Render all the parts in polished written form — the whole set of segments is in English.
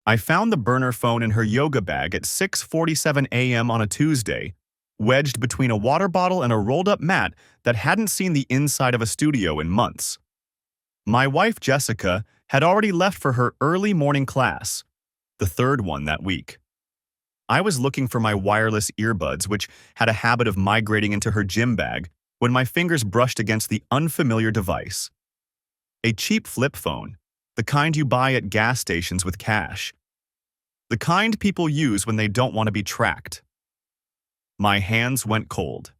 I found the burner phone in her yoga bag at 6:47 a.m. on a Tuesday, wedged between a water bottle and a rolled-up mat that hadn't seen the inside of a studio in months. My wife, Jessica, had already left for her early morning class, the third one that week. I was looking for my wireless earbuds, which had a habit of migrating into her gym bag, when my fingers brushed against the unfamiliar device. A cheap flip phone, the kind you buy at gas stations with cash. The kind people use when they don't want to be tracked. My hands went cold.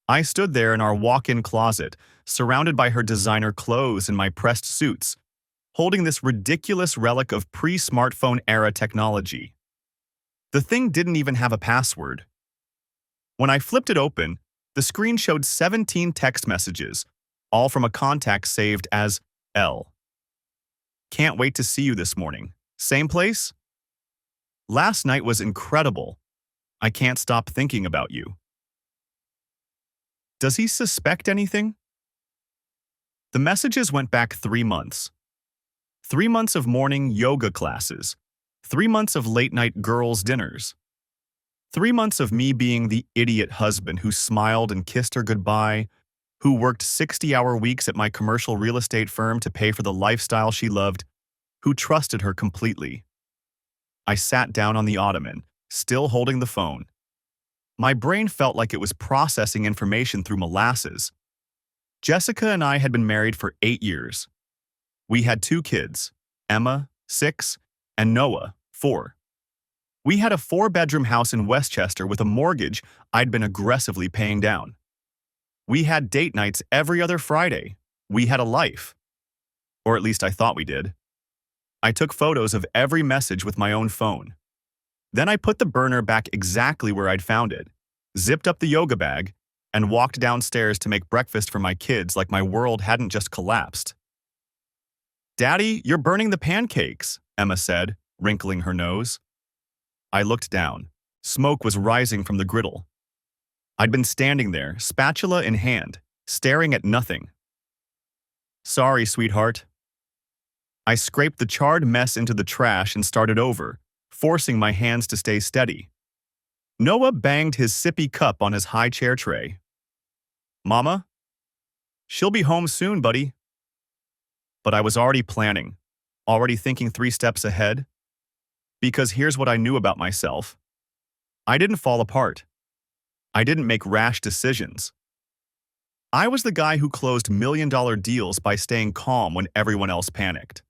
I stood there in our walk-in closet, surrounded by her designer clothes and my pressed suits, holding this ridiculous relic of pre-smartphone era technology. The thing didn't even have a password. When I flipped it open, the screen showed 17 text messages, all from a contact saved as L. Can't wait to see you this morning. Same place? Last night was incredible. I can't stop thinking about you. Does he suspect anything? The messages went back 3 months. 3 months of morning yoga classes. 3 months of late-night girls' dinners. 3 months of me being the idiot husband who smiled and kissed her goodbye, who worked 60-hour weeks at my commercial real estate firm to pay for the lifestyle she loved, who trusted her completely. I sat down on the ottoman, still holding the phone. My brain felt like it was processing information through molasses. Jessica and I had been married for 8 years. We had 2 kids, Emma, 6, and Noah, 4. We had a 4-bedroom house in Westchester with a mortgage I'd been aggressively paying down. We had date nights every other Friday. We had a life. Or at least I thought we did. I took photos of every message with my own phone. Then I put the burner back exactly where I'd found it, zipped up the yoga bag, and walked downstairs to make breakfast for my kids like my world hadn't just collapsed. "Daddy, you're burning the pancakes," Emma said, wrinkling her nose. I looked down. Smoke was rising from the griddle. I'd been standing there, spatula in hand, staring at nothing. "Sorry, sweetheart." I scraped the charred mess into the trash and started over, forcing my hands to stay steady. Noah banged his sippy cup on his high chair tray. "Mama?" "She'll be home soon, buddy." But I was already planning, already thinking 3 steps ahead. Because here's what I knew about myself. I didn't fall apart. I didn't make rash decisions. I was the guy who closed million-dollar deals by staying calm when everyone else panicked.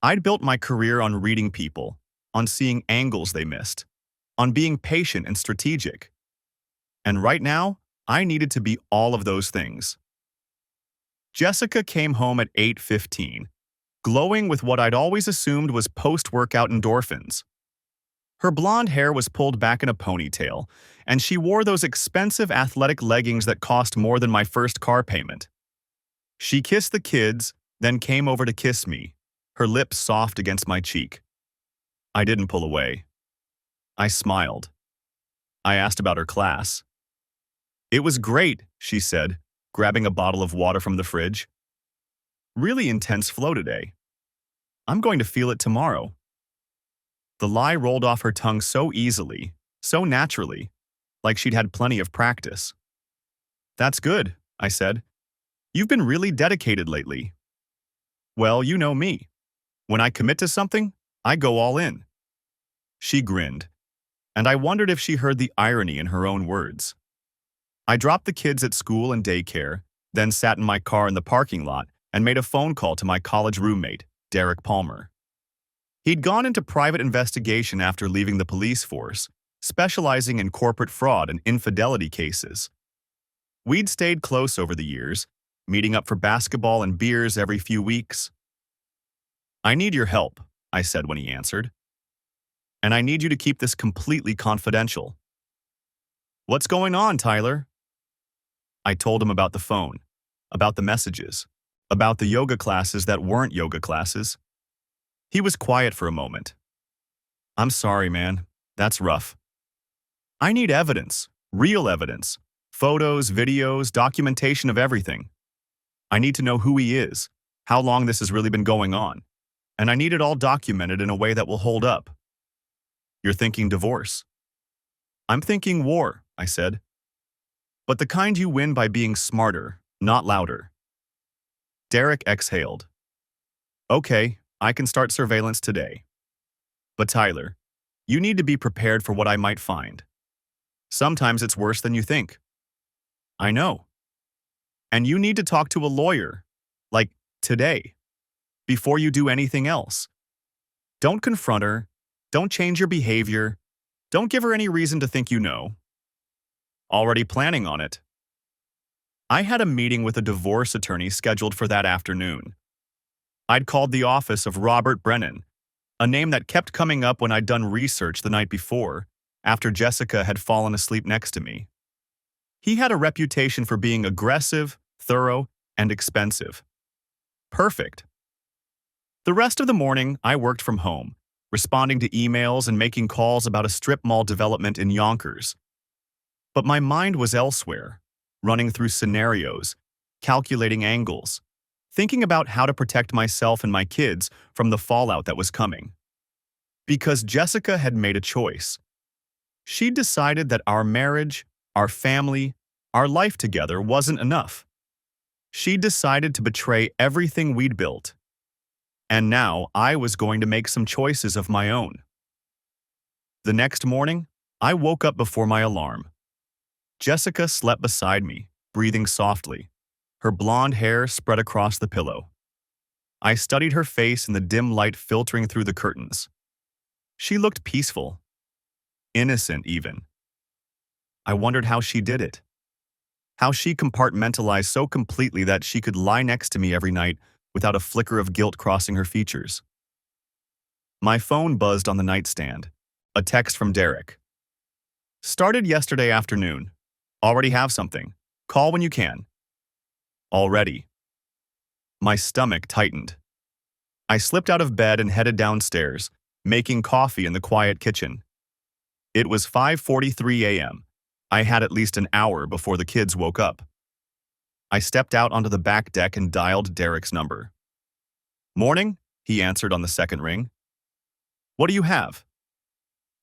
I'd built my career on reading people, on seeing angles they missed, on being patient and strategic. And right now, I needed to be all of those things. Jessica came home at 8:15, glowing with what I'd always assumed was post-workout endorphins. Her blonde hair was pulled back in a ponytail, and she wore those expensive athletic leggings that cost more than my first car payment. She kissed the kids, then came over to kiss me, her lips soft against my cheek. I didn't pull away. I smiled. I asked about her class. "It was great," she said, grabbing a bottle of water from the fridge. "Really intense flow today. I'm going to feel it tomorrow." The lie rolled off her tongue so easily, so naturally, like she'd had plenty of practice. "That's good," I said. "You've been really dedicated lately." "Well, you know me. When I commit to something, I go all in." She grinned, and I wondered if she heard the irony in her own words. I dropped the kids at school and daycare, then sat in my car in the parking lot and made a phone call to my college roommate, Derek Palmer. He'd gone into private investigation after leaving the police force, specializing in corporate fraud and infidelity cases. We'd stayed close over the years, meeting up for basketball and beers every few weeks. "I need your help," I said when he answered. "And I need you to keep this completely confidential." "What's going on, Tyler?" I told him about the phone, about the messages, about the yoga classes that weren't yoga classes. He was quiet for a moment. "I'm sorry, man. That's rough. I need evidence, real evidence, photos, videos, documentation of everything. I need to know who he is, how long this has really been going on, and I need it all documented in a way that will hold up. You're thinking divorce. I'm thinking war, I said. But the kind you win by being smarter, not louder. Derek exhaled. Okay, I can start surveillance today. But Tyler, you need to be prepared for what I might find. Sometimes it's worse than you think. I know. And you need to talk to a lawyer, like today, before you do anything else. Don't confront her. Don't change your behavior. Don't give her any reason to think you know. Already planning on it. I had a meeting with a divorce attorney scheduled for that afternoon. I'd called the office of Robert Brennan, a name that kept coming up when I'd done research the night before, after Jessica had fallen asleep next to me. He had a reputation for being aggressive, thorough, and expensive. Perfect. The rest of the morning, I worked from home, responding to emails and making calls about a strip mall development in Yonkers. But my mind was elsewhere, running through scenarios, calculating angles, thinking about how to protect myself and my kids from the fallout that was coming. Because Jessica had made a choice. She decided that our marriage, our family, our life together wasn't enough. She decided to betray everything we'd built. And now I was going to make some choices of my own. The next morning, I woke up before my alarm. Jessica slept beside me, breathing softly, her blonde hair spread across the pillow. I studied her face in the dim light filtering through the curtains. She looked peaceful, innocent even. I wondered how she did it. How she compartmentalized so completely that she could lie next to me every night without a flicker of guilt crossing her features. My phone buzzed on the nightstand. A text from Derek. Started yesterday afternoon. Already have something. Call when you can. Already. My stomach tightened. I slipped out of bed and headed downstairs, making coffee in the quiet kitchen. It was 5:43 a.m. I had at least an hour before the kids woke up. I stepped out onto the back deck and dialed Derek's number. Morning, he answered on the second ring. What do you have?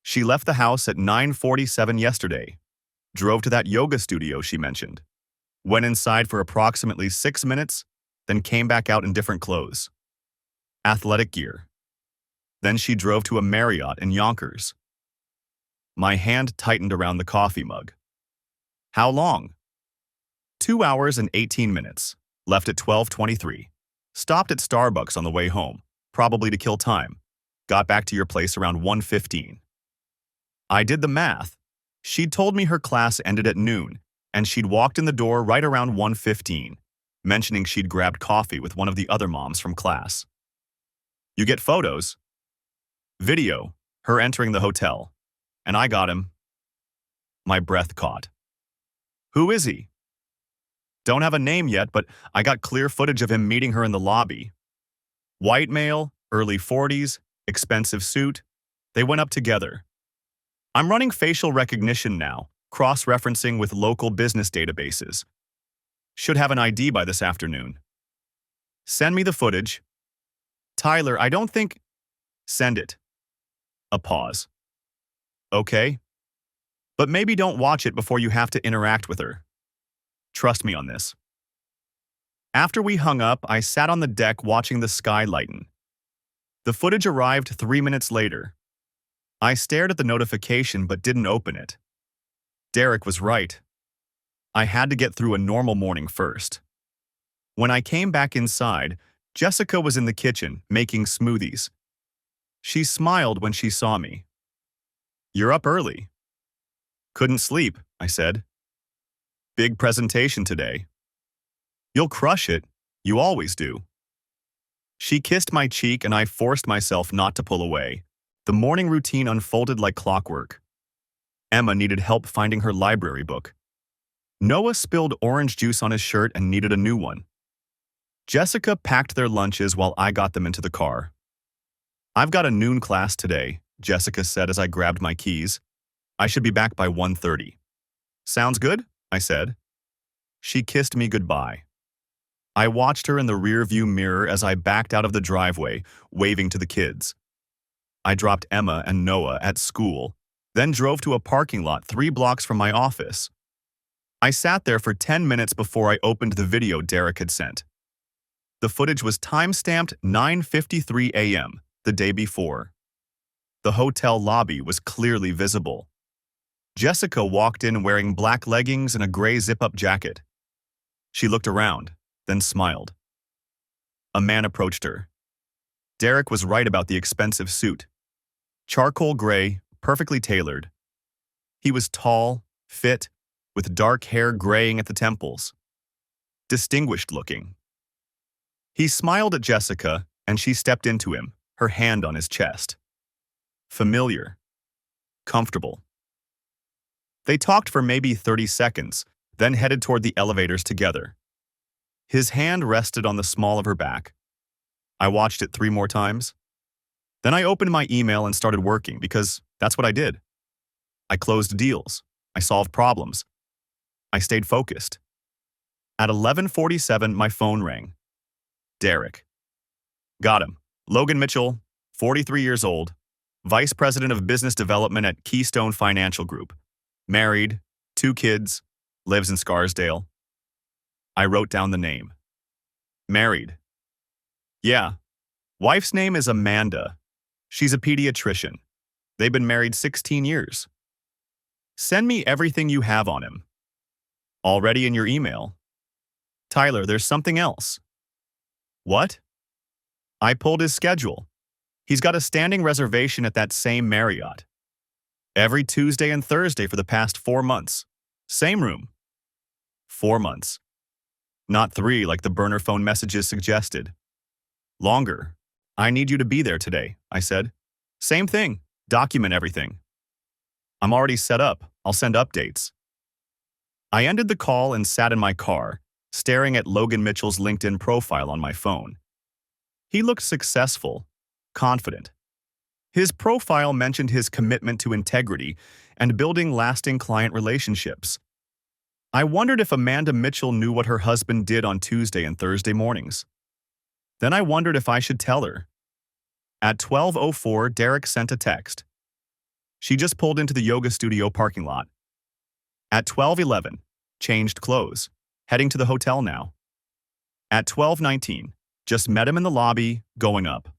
She left the house at 9:47 yesterday. Drove to that yoga studio she mentioned. Went inside for approximately 6 minutes, then came back out in different clothes. Athletic gear. Then she drove to a Marriott in Yonkers. My hand tightened around the coffee mug. How long? 2 hours and 18 minutes. Left at 12:23. Stopped at Starbucks on the way home, probably to kill time. Got back to your place around 1:15. I did the math. She'd told me her class ended at noon, and she'd walked in the door right around 1:15, mentioning she'd grabbed coffee with one of the other moms from class. You get photos? Video, her entering the hotel. And I got him. My breath caught. Who is he? Don't have a name yet, but I got clear footage of him meeting her in the lobby. White male, early 40s, expensive suit. They went up together. I'm running facial recognition now, cross-referencing with local business databases. Should have an ID by this afternoon. Send me the footage. Tyler, I don't think... Send it. A pause. Okay. But maybe don't watch it before you have to interact with her. Trust me on this. After we hung up, I sat on the deck watching the sky lighten. The footage arrived 3 minutes later. I stared at the notification but didn't open it. Derek was right. I had to get through a normal morning first. When I came back inside, Jessica was in the kitchen making smoothies. She smiled when she saw me. You're up early. Couldn't sleep, I said. Big presentation today. You'll crush it. You always do. She kissed my cheek and I forced myself not to pull away. The morning routine unfolded like clockwork. Emma needed help finding her library book. Noah spilled orange juice on his shirt and needed a new one. Jessica packed their lunches while I got them into the car. I've got a noon class today, Jessica said as I grabbed my keys. I should be back by 1:30. Sounds good, I said. She kissed me goodbye. I watched her in the rearview mirror as I backed out of the driveway, waving to the kids. I dropped Emma and Noah at school, then drove to a parking lot 3 blocks from my office. I sat there for 10 minutes before I opened the video Derek had sent. The footage was time-stamped 9:53 a.m., the day before. The hotel lobby was clearly visible. Jessica walked in wearing black leggings and a gray zip-up jacket. She looked around, then smiled. A man approached her. Derek was right about the expensive suit. Charcoal gray, perfectly tailored. He was tall, fit, with dark hair graying at the temples. Distinguished looking. He smiled at Jessica, and she stepped into him, her hand on his chest. Familiar. Comfortable. They talked for maybe 30 seconds, then headed toward the elevators together. His hand rested on the small of her back. I watched it 3 more times. Then I opened my email and started working because that's what I did. I closed deals. I solved problems. I stayed focused. At 11:47, my phone rang. Derek. Got him. Logan Mitchell, 43 years old, Vice President of Business Development at Keystone Financial Group. Married, 2 kids, lives in Scarsdale. I wrote down the name. Married. Yeah. Wife's name is Amanda. She's a pediatrician. They've been married 16 years. Send me everything you have on him. Already in your email. Tyler, there's something else. What? I pulled his schedule. He's got a standing reservation at that same Marriott. Every Tuesday and Thursday for the past 4 months. Same room. 4 months. Not 3 like the burner phone messages suggested. Longer. I need you to be there today, I said. Same thing. Document everything. I'm already set up. I'll send updates. I ended the call and sat in my car, staring at Logan Mitchell's LinkedIn profile on my phone. He looked successful, confident. His profile mentioned his commitment to integrity and building lasting client relationships. I wondered if Amanda Mitchell knew what her husband did on Tuesday and Thursday mornings. Then I wondered if I should tell her. At 12:04, Derek sent a text. She just pulled into the yoga studio parking lot. At 12:11, changed clothes, heading to the hotel now. At 12:19, just met him in the lobby, going up.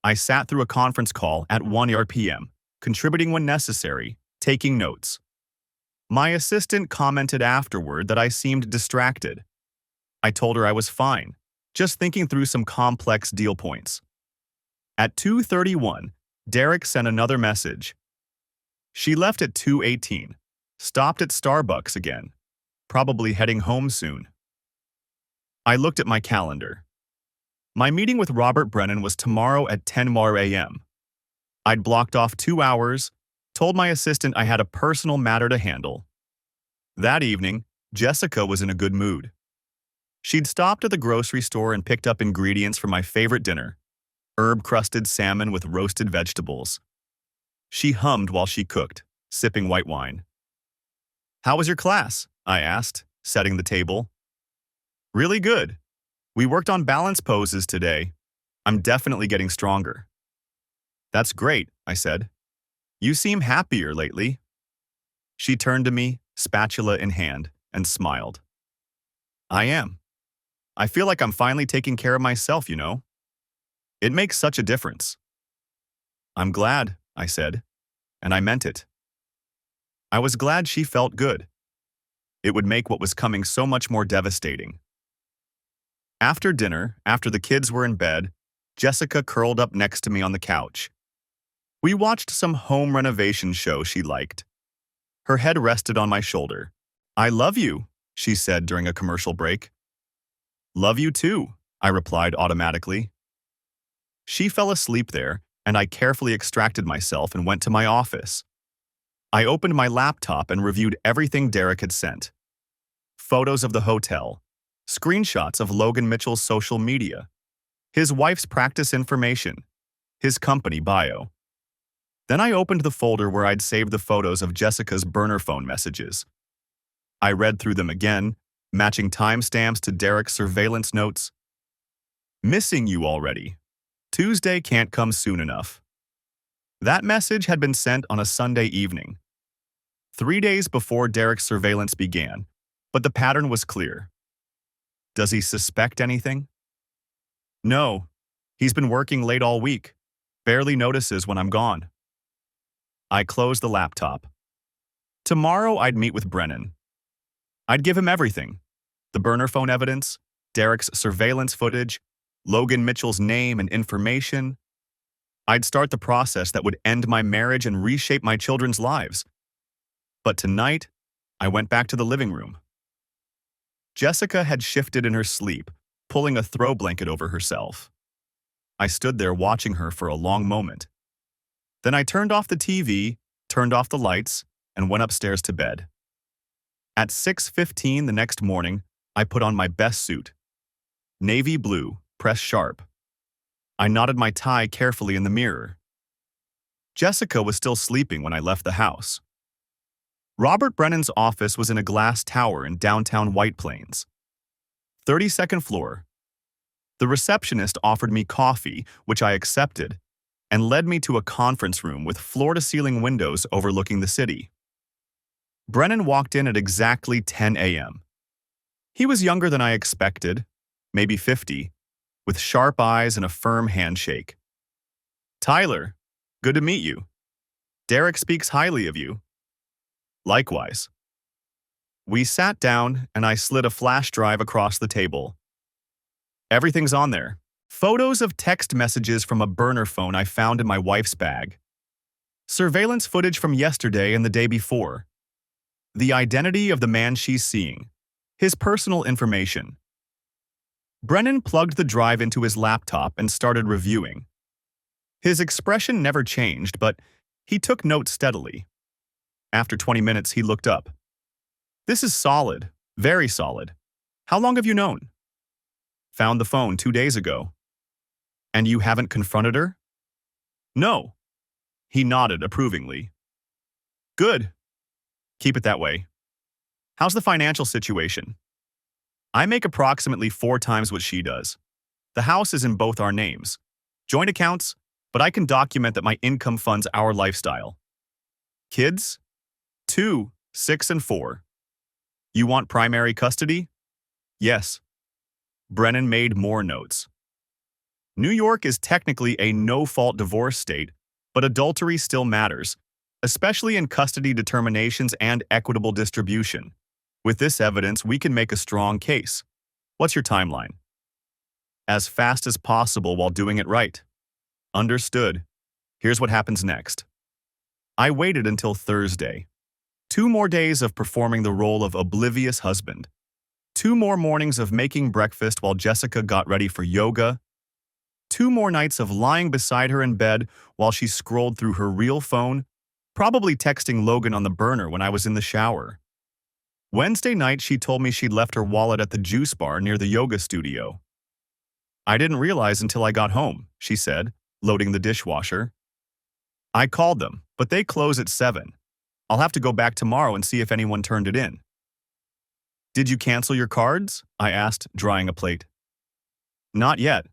I sat through a conference call at 1 p.m., contributing when necessary, taking notes. My assistant commented afterward that I seemed distracted. I told her I was fine, just thinking through some complex deal points. At 2:31, Derek sent another message. She left at 2:18, stopped at Starbucks again, probably heading home soon. I looked at my calendar. My meeting with Robert Brennan was tomorrow at 10 a.m. I'd blocked off 2 hours, told my assistant I had a personal matter to handle. That evening, Jessica was in a good mood. She'd stopped at the grocery store and picked up ingredients for my favorite dinner, herb-crusted salmon with roasted vegetables. She hummed while she cooked, sipping white wine. How was your class? I asked, setting the table. Really good. We worked on balance poses today. I'm definitely getting stronger. That's great, I said. You seem happier lately. She turned to me, spatula in hand, and smiled. I am. I feel like I'm finally taking care of myself, you know. It makes such a difference. I'm glad, I said, and I meant it. I was glad she felt good. It would make what was coming so much more devastating. After dinner, after the kids were in bed, Jessica curled up next to me on the couch. We watched some home renovation show she liked. Her head rested on my shoulder. I love you, she said during a commercial break. Love you too, I replied automatically. She fell asleep there, and I carefully extracted myself and went to my office. I opened my laptop and reviewed everything Derek had sent. Photos of the hotel, screenshots of Logan Mitchell's social media, his wife's practice information, his company bio. Then I opened the folder where I'd saved the photos of Jessica's burner phone messages. I read through them again, matching timestamps to Derek's surveillance notes. Missing you already. Tuesday can't come soon enough. That message had been sent on a Sunday evening, 3 days before Derek's surveillance began, but the pattern was clear. Does he suspect anything? No. He's been working late all week. Barely notices when I'm gone. I closed the laptop. Tomorrow I'd meet with Brennan. I'd give him everything. The burner phone evidence, Derek's surveillance footage, Logan Mitchell's name and information. I'd start the process that would end my marriage and reshape my children's lives. But tonight, I went back to the living room. Jessica had shifted in her sleep, pulling a throw blanket over herself. I stood there watching her for a long moment. Then I turned off the TV, turned off the lights, and went upstairs to bed. At 6:15 the next morning, I put on my best suit. Navy blue, pressed sharp. I knotted my tie carefully in the mirror. Jessica was still sleeping when I left the house. Robert Brennan's office was in a glass tower in downtown White Plains. 32nd floor. The receptionist offered me coffee, which I accepted, and led me to a conference room with floor-to-ceiling windows overlooking the city. Brennan walked in at exactly 10 a.m. He was younger than I expected, maybe 50, with sharp eyes and a firm handshake. Tyler, good to meet you. Derek speaks highly of you. Likewise. We sat down and I slid a flash drive across the table. Everything's on there. Photos of text messages from a burner phone I found in my wife's bag. Surveillance footage from yesterday and the day before. The identity of the man she's seeing. His personal information. Brennan plugged the drive into his laptop and started reviewing. His expression never changed, but he took notes steadily. After 20 minutes, he looked up. This is solid, very solid. How long have you known? Found the phone 2 days ago. And you haven't confronted her? No. He nodded approvingly. Good. Keep it that way. How's the financial situation? I make approximately 4 times what she does. The house is in both our names. Joint accounts, but I can document that my income funds our lifestyle. Kids? 2, 6, and 4. You want primary custody? Yes. Brennan made more notes. New York is technically a no-fault divorce state, but adultery still matters, especially in custody determinations and equitable distribution. With this evidence, we can make a strong case. What's your timeline? As fast as possible while doing it right. Understood. Here's what happens next. I waited until Thursday. 2 more days of performing the role of oblivious husband. 2 more mornings of making breakfast while Jessica got ready for yoga. 2 more nights of lying beside her in bed while she scrolled through her real phone, probably texting Logan on the burner when I was in the shower. Wednesday night, she told me she'd left her wallet at the juice bar near the yoga studio. I didn't realize until I got home, she said, loading the dishwasher. I called them, but they close at 7. I'll have to go back tomorrow and see if anyone turned it in. Did you cancel your cards? I asked, drying a plate. Not yet.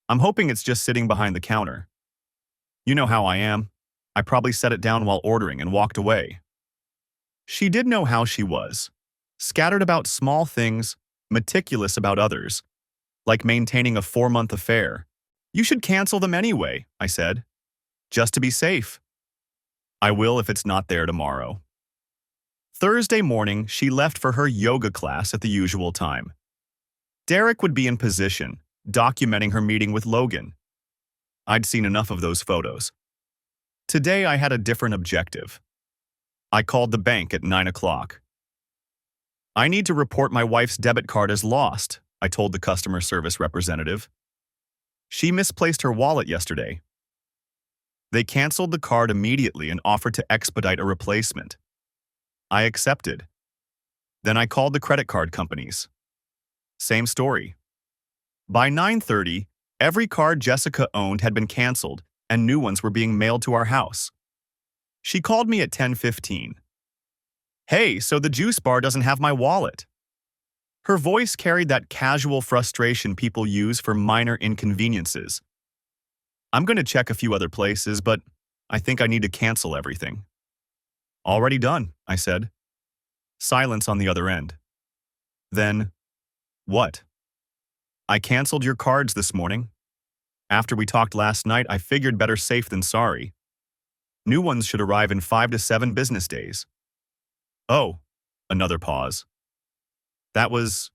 I'm hoping it's just sitting behind the counter. You know how I am. I probably set it down while ordering and walked away. She did know how she was. Scattered about small things, meticulous about others, like maintaining a 4-month affair. You should cancel them anyway, I said. Just to be safe. I will if it's not there tomorrow. Thursday morning, she left for her yoga class at the usual time. Derek would be in position, documenting her meeting with Logan. I'd seen enough of those photos. Today, I had a different objective. I called the bank at 9 o'clock. I need to report my wife's debit card as lost, I told the customer service representative. She misplaced her wallet yesterday. They canceled the card immediately and offered to expedite a replacement. I accepted. Then I called the credit card companies. Same story. By 9:30, every card Jessica owned had been canceled and new ones were being mailed to our house. She called me at 10:15. Hey, so the juice bar doesn't have my wallet. Her voice carried that casual frustration people use for minor inconveniences. I'm going to check a few other places, but I think I need to cancel everything. Already done, I said. Silence on the other end. Then, what? I canceled your cards this morning. After we talked last night, I figured better safe than sorry. New ones should arrive in 5 to 7 business days. Oh, another pause. That was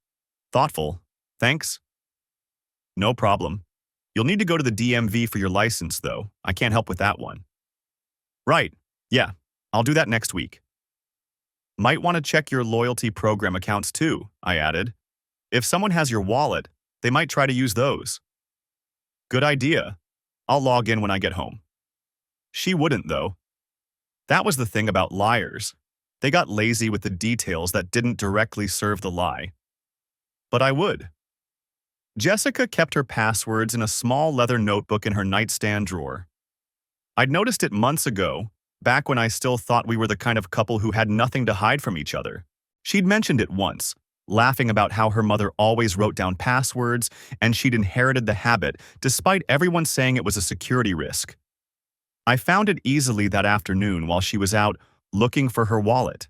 thoughtful. Thanks. No problem. You'll need to go to the DMV for your license, though. I can't help with that one. Right. Yeah, I'll do that next week. Might want to check your loyalty program accounts too, I added. If someone has your wallet, they might try to use those. Good idea. I'll log in when I get home. She wouldn't, though. That was the thing about liars. They got lazy with the details that didn't directly serve the lie. But I would. Jessica kept her passwords in a small leather notebook in her nightstand drawer. I'd noticed it months ago, back when I still thought we were the kind of couple who had nothing to hide from each other. She'd mentioned it once, laughing about how her mother always wrote down passwords and she'd inherited the habit despite everyone saying it was a security risk. I found it easily that afternoon while she was out looking for her wallet.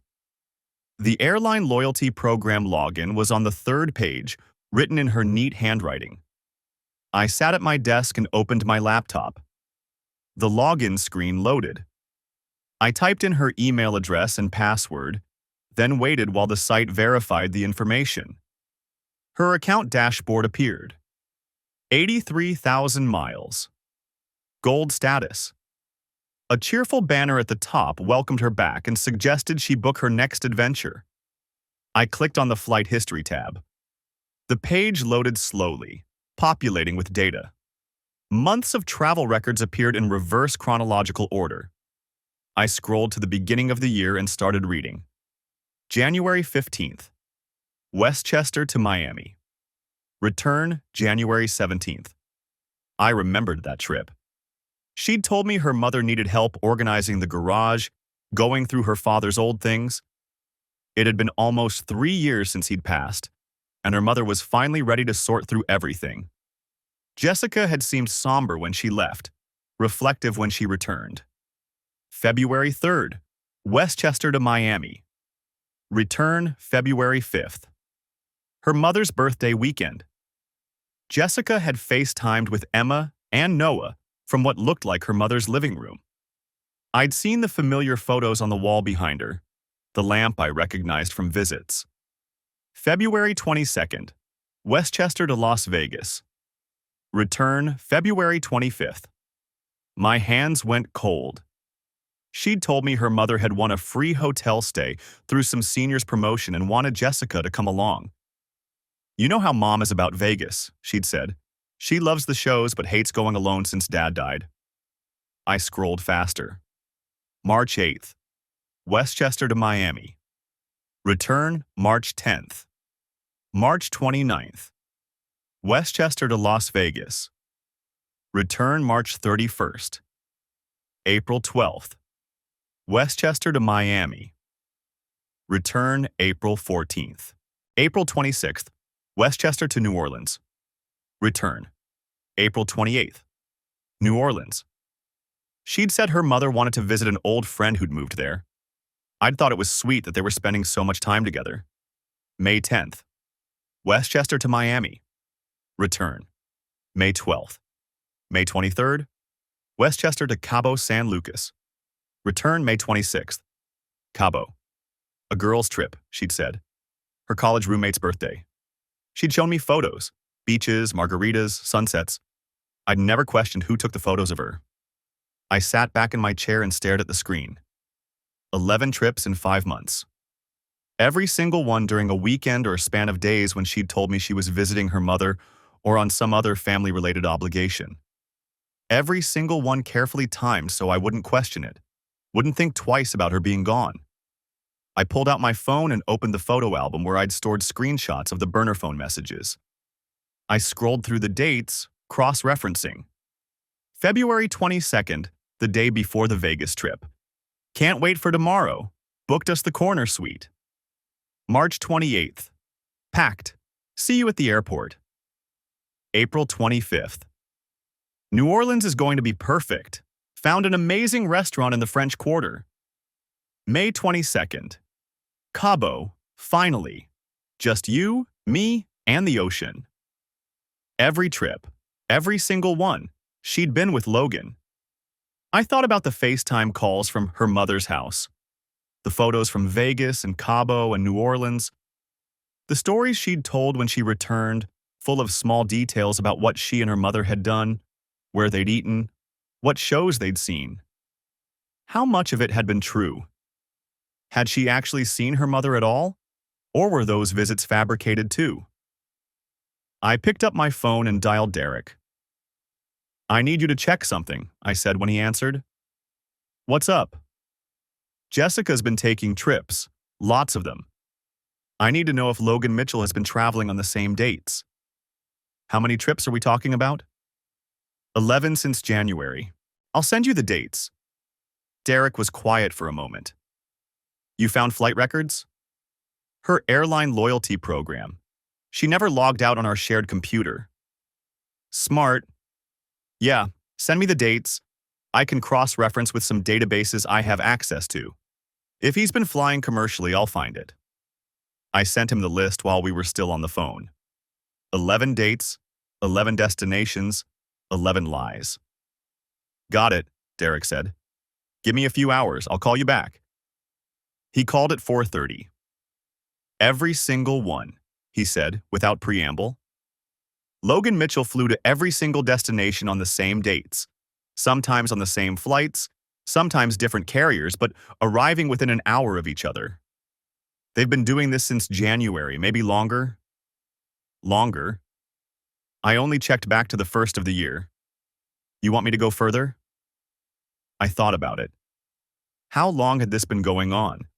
The airline loyalty program login was on the 3rd page, written in her neat handwriting. I sat at my desk and opened my laptop. The login screen loaded. I typed in her email address and password, then waited while the site verified the information. Her account dashboard appeared. 83,000 miles. Gold status. A cheerful banner at the top welcomed her back and suggested she book her next adventure. I clicked on the flight history tab. The page loaded slowly, populating with data. Months of travel records appeared in reverse chronological order. I scrolled to the beginning of the year and started reading. January 15th. Westchester to Miami. Return January 17th. I remembered that trip. She'd told me her mother needed help organizing the garage, going through her father's old things. It had been almost 3 years since he'd passed, and her mother was finally ready to sort through everything. Jessica had seemed somber when she left, reflective when she returned. February 3rd. Westchester to Miami. Return February 5th. Her mother's birthday weekend. Jessica had FaceTimed with Emma and Noah from what looked like her mother's living room. I'd seen the familiar photos on the wall behind her, the lamp I recognized from visits. February 22nd. Westchester to Las Vegas. Return February 25th. My hands went cold. She'd told me her mother had won a free hotel stay through some seniors promotion and wanted Jessica to come along. You know how Mom is about Vegas, she'd said. She loves the shows but hates going alone since Dad died. I scrolled faster. March 8th. Westchester to Miami. Return March 10th. March 29th. Westchester to Las Vegas. Return March 31st. April 12th. Westchester to Miami. Return April 14th. April 26th. Westchester to New Orleans. Return April 28th. New Orleans. She'd said her mother wanted to visit an old friend who'd moved there. I'd thought it was sweet that they were spending so much time together. May 10th. Westchester to Miami. Return May 12th. May 23rd. Westchester to Cabo San Lucas. Return May 26th. Cabo. A girls' trip, she'd said. Her college roommate's birthday. She'd shown me photos, beaches, margaritas, sunsets. I'd never questioned who took the photos of her. I sat back in my chair and stared at the screen. 11 trips in 5 months. Every single one during a weekend or a span of days when she'd told me she was visiting her mother or on some other family-related obligation. Every single one carefully timed so I wouldn't question it, wouldn't think twice about her being gone. I pulled out my phone and opened the photo album where I'd stored screenshots of the burner phone messages. I scrolled through the dates, cross-referencing. February 22nd, the day before the Vegas trip. Can't wait for tomorrow. Booked us the corner suite. March 28th. Packed. See you at the airport. April 25th. New Orleans is going to be perfect. Found an amazing restaurant in the French Quarter. May 22nd. Cabo, finally. Just you, me, and the ocean. Every trip, every single one, she'd been with Logan. I thought about the FaceTime calls from her mother's house, the photos from Vegas and Cabo and New Orleans, the stories she'd told when she returned, full of small details about what she and her mother had done, where they'd eaten, what shows they'd seen. How much of it had been true? Had she actually seen her mother at all? Or were those visits fabricated too? I picked up my phone and dialed Derek. "I need you to check something," I said when he answered. "What's up?" "Jessica's been taking trips, lots of them. I need to know if Logan Mitchell has been traveling on the same dates." "How many trips are we talking about?" 11 since January. I'll send you the dates." Derek was quiet for a moment. "You found flight records?" "Her airline loyalty program. She never logged out on our shared computer." "Smart. Yeah, send me the dates. I can cross-reference with some databases I have access to. If he's been flying commercially, I'll find it." I sent him the list while we were still on the phone. 11 dates, 11 destinations, 11 lies. "Got it," Derek said. "Give me a few hours, I'll call you back." He called at 4:30. "Every single one," he said, without preamble. "Logan Mitchell flew to every single destination on the same dates, sometimes on the same flights, sometimes different carriers, but arriving within an hour of each other. They've been doing this since January, maybe longer." "Longer? I only checked back to the first of the year. You want me to go further?" I thought about it. How long had this been going on?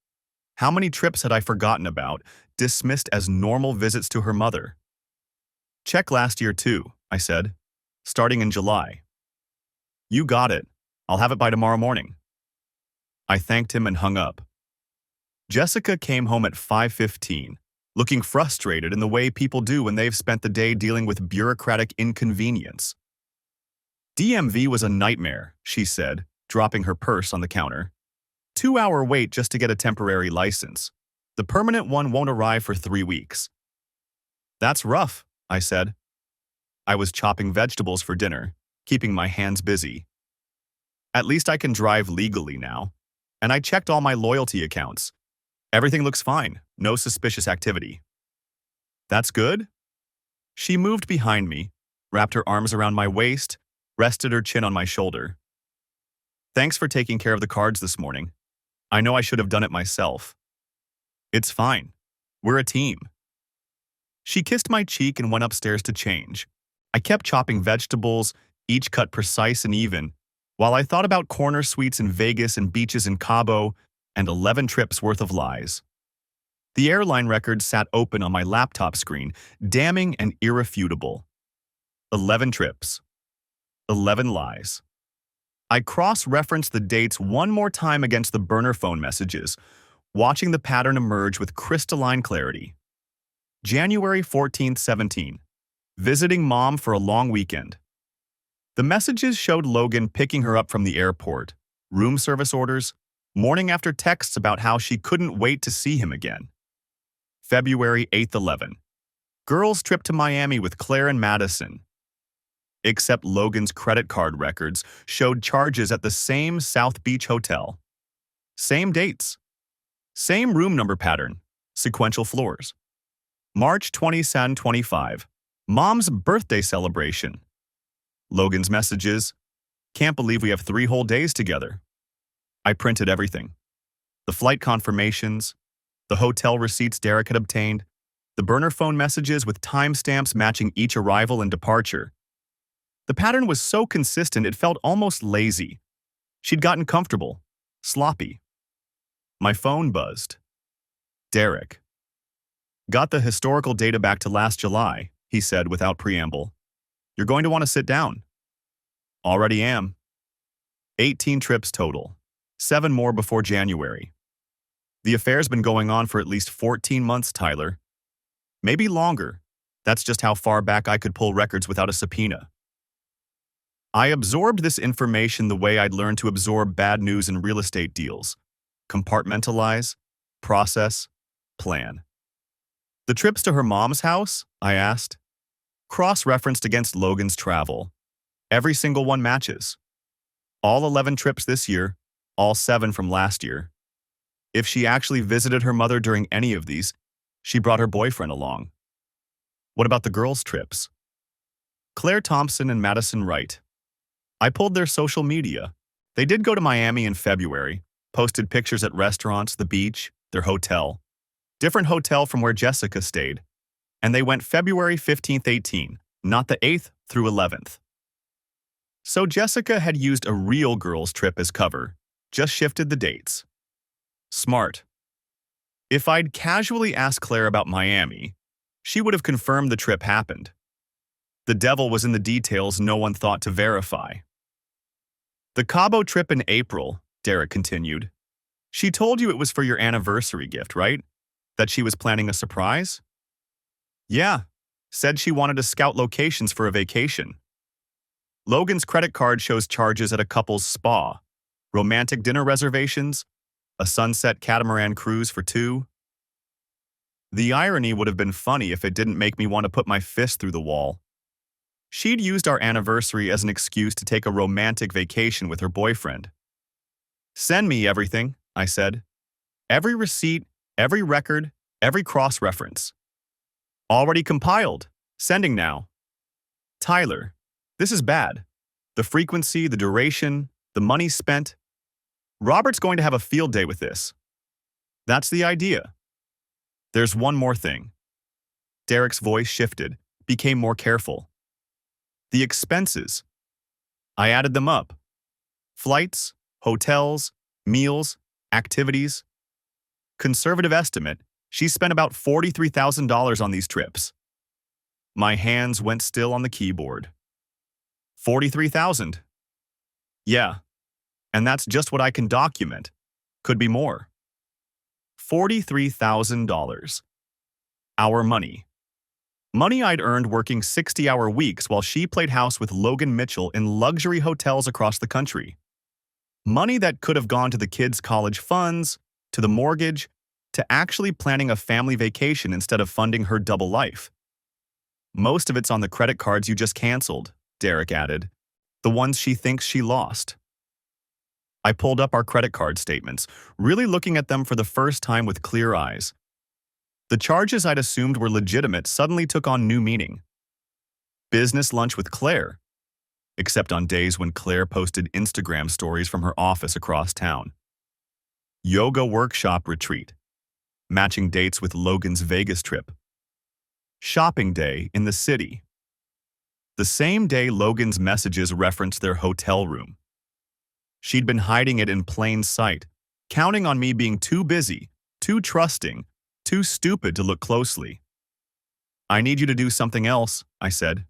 How many trips had I forgotten about, dismissed as normal visits to her mother? "Check last year too," I said, "starting in July." "You got it. I'll have it by tomorrow morning." I thanked him and hung up. Jessica came home at 5:15, looking frustrated in the way people do when they've spent the day dealing with bureaucratic inconvenience. "DMV was a nightmare," she said, dropping her purse on the counter. 2-hour wait just to get a temporary license. The permanent one won't arrive for 3 weeks. "That's rough," I said. I was chopping vegetables for dinner, keeping my hands busy. "At least I can drive legally now." And I checked all my loyalty accounts. Everything looks fine, no suspicious activity. "That's good?" She moved behind me, wrapped her arms around my waist, rested her chin on my shoulder. "Thanks for taking care of the cards this morning. I know I should have done it myself." "It's fine. We're a team." She kissed my cheek and went upstairs to change. I kept chopping vegetables, each cut precise and even, while I thought about corner suites in Vegas and beaches in Cabo, and 11 trips worth of lies. The airline records sat open on my laptop screen, damning and irrefutable. 11 trips. 11 lies. I cross-referenced the dates one more time against the burner phone messages, watching the pattern emerge with crystalline clarity. January 14th, 17. Visiting mom for a long weekend. The messages showed Logan picking her up from the airport, room service orders, morning after texts about how she couldn't wait to see him again. February 8th, 11. Girls trip to Miami with Claire and Madison. Except Logan's credit card records showed charges at the same South Beach hotel. Same dates. Same room number pattern, sequential floors. March 27, 25. Mom's birthday celebration. Logan's messages. Can't believe we have 3 whole days together. I printed everything. The flight confirmations, the hotel receipts Derek had obtained, the burner phone messages with timestamps matching each arrival and departure. The pattern was so consistent it felt almost lazy. She'd gotten comfortable, sloppy. My phone buzzed. Derek. "Got the historical data back to last July," he said without preamble. "You're going to want to sit down." "Already am." 18 trips total. 7 more before January. "The affair's been going on for at least 14 months, Tyler." Maybe longer. That's just how far back I could pull records without a subpoena. I absorbed this information the way I'd learned to absorb bad news in real estate deals. Compartmentalize, process, plan. The trips to her mom's house? I asked. Cross-referenced against Logan's travel. Every single one matches. All 11 trips this year, all 7 from last year. If she actually visited her mother during any of these, she brought her boyfriend along. What about the girls' trips? Claire Thompson and Madison Wright. I pulled their social media. They did go to Miami in February, posted pictures at restaurants, the beach, their hotel. Different hotel from where Jessica stayed. And they went February 15th, 18, not the 8th through 11th. So Jessica had used a real girls' trip as cover, just shifted the dates. Smart. If I'd casually asked Claire about Miami, she would have confirmed the trip happened. The devil was in the details no one thought to verify. The Cabo trip in April, Derek continued. She told you it was for your anniversary gift, right? That she was planning a surprise? Yeah, said she wanted to scout locations for a vacation. Logan's credit card shows charges at a couple's spa, romantic dinner reservations, a sunset catamaran cruise for 2. The irony would have been funny if it didn't make me want to put my fist through the wall. She'd used our anniversary as an excuse to take a romantic vacation with her boyfriend. Send me everything, I said. Every receipt, every record, every cross-reference. Already compiled. Sending now. Tyler, this is bad. The frequency, the duration, the money spent. Robert's going to have a field day with this. That's the idea. There's one more thing. Derek's voice shifted, became more careful. The expenses. I added them up. Flights, hotels, meals, activities. Conservative estimate, she spent about $43,000 on these trips. My hands went still on the keyboard. 43,000. Yeah, and that's just what I can document. Could be more. $43,000. Our money. Money I'd earned working 60-hour weeks while she played house with Logan Mitchell in luxury hotels across the country. Money that could have gone to the kids' college funds, to the mortgage, to actually planning a family vacation instead of funding her double life. Most of it's on the credit cards you just canceled, Derek added, the ones she thinks she lost. I pulled up our credit card statements, really looking at them for the first time with clear eyes. The charges I'd assumed were legitimate suddenly took on new meaning. Business lunch with Claire, except on days when Claire posted Instagram stories from her office across town. Yoga workshop retreat, matching dates with Logan's Vegas trip. Shopping day in the city. The same day Logan's messages referenced their hotel room. She'd been hiding it in plain sight, counting on me being too busy, too trusting, too stupid to look closely. I need you to do something else, I said.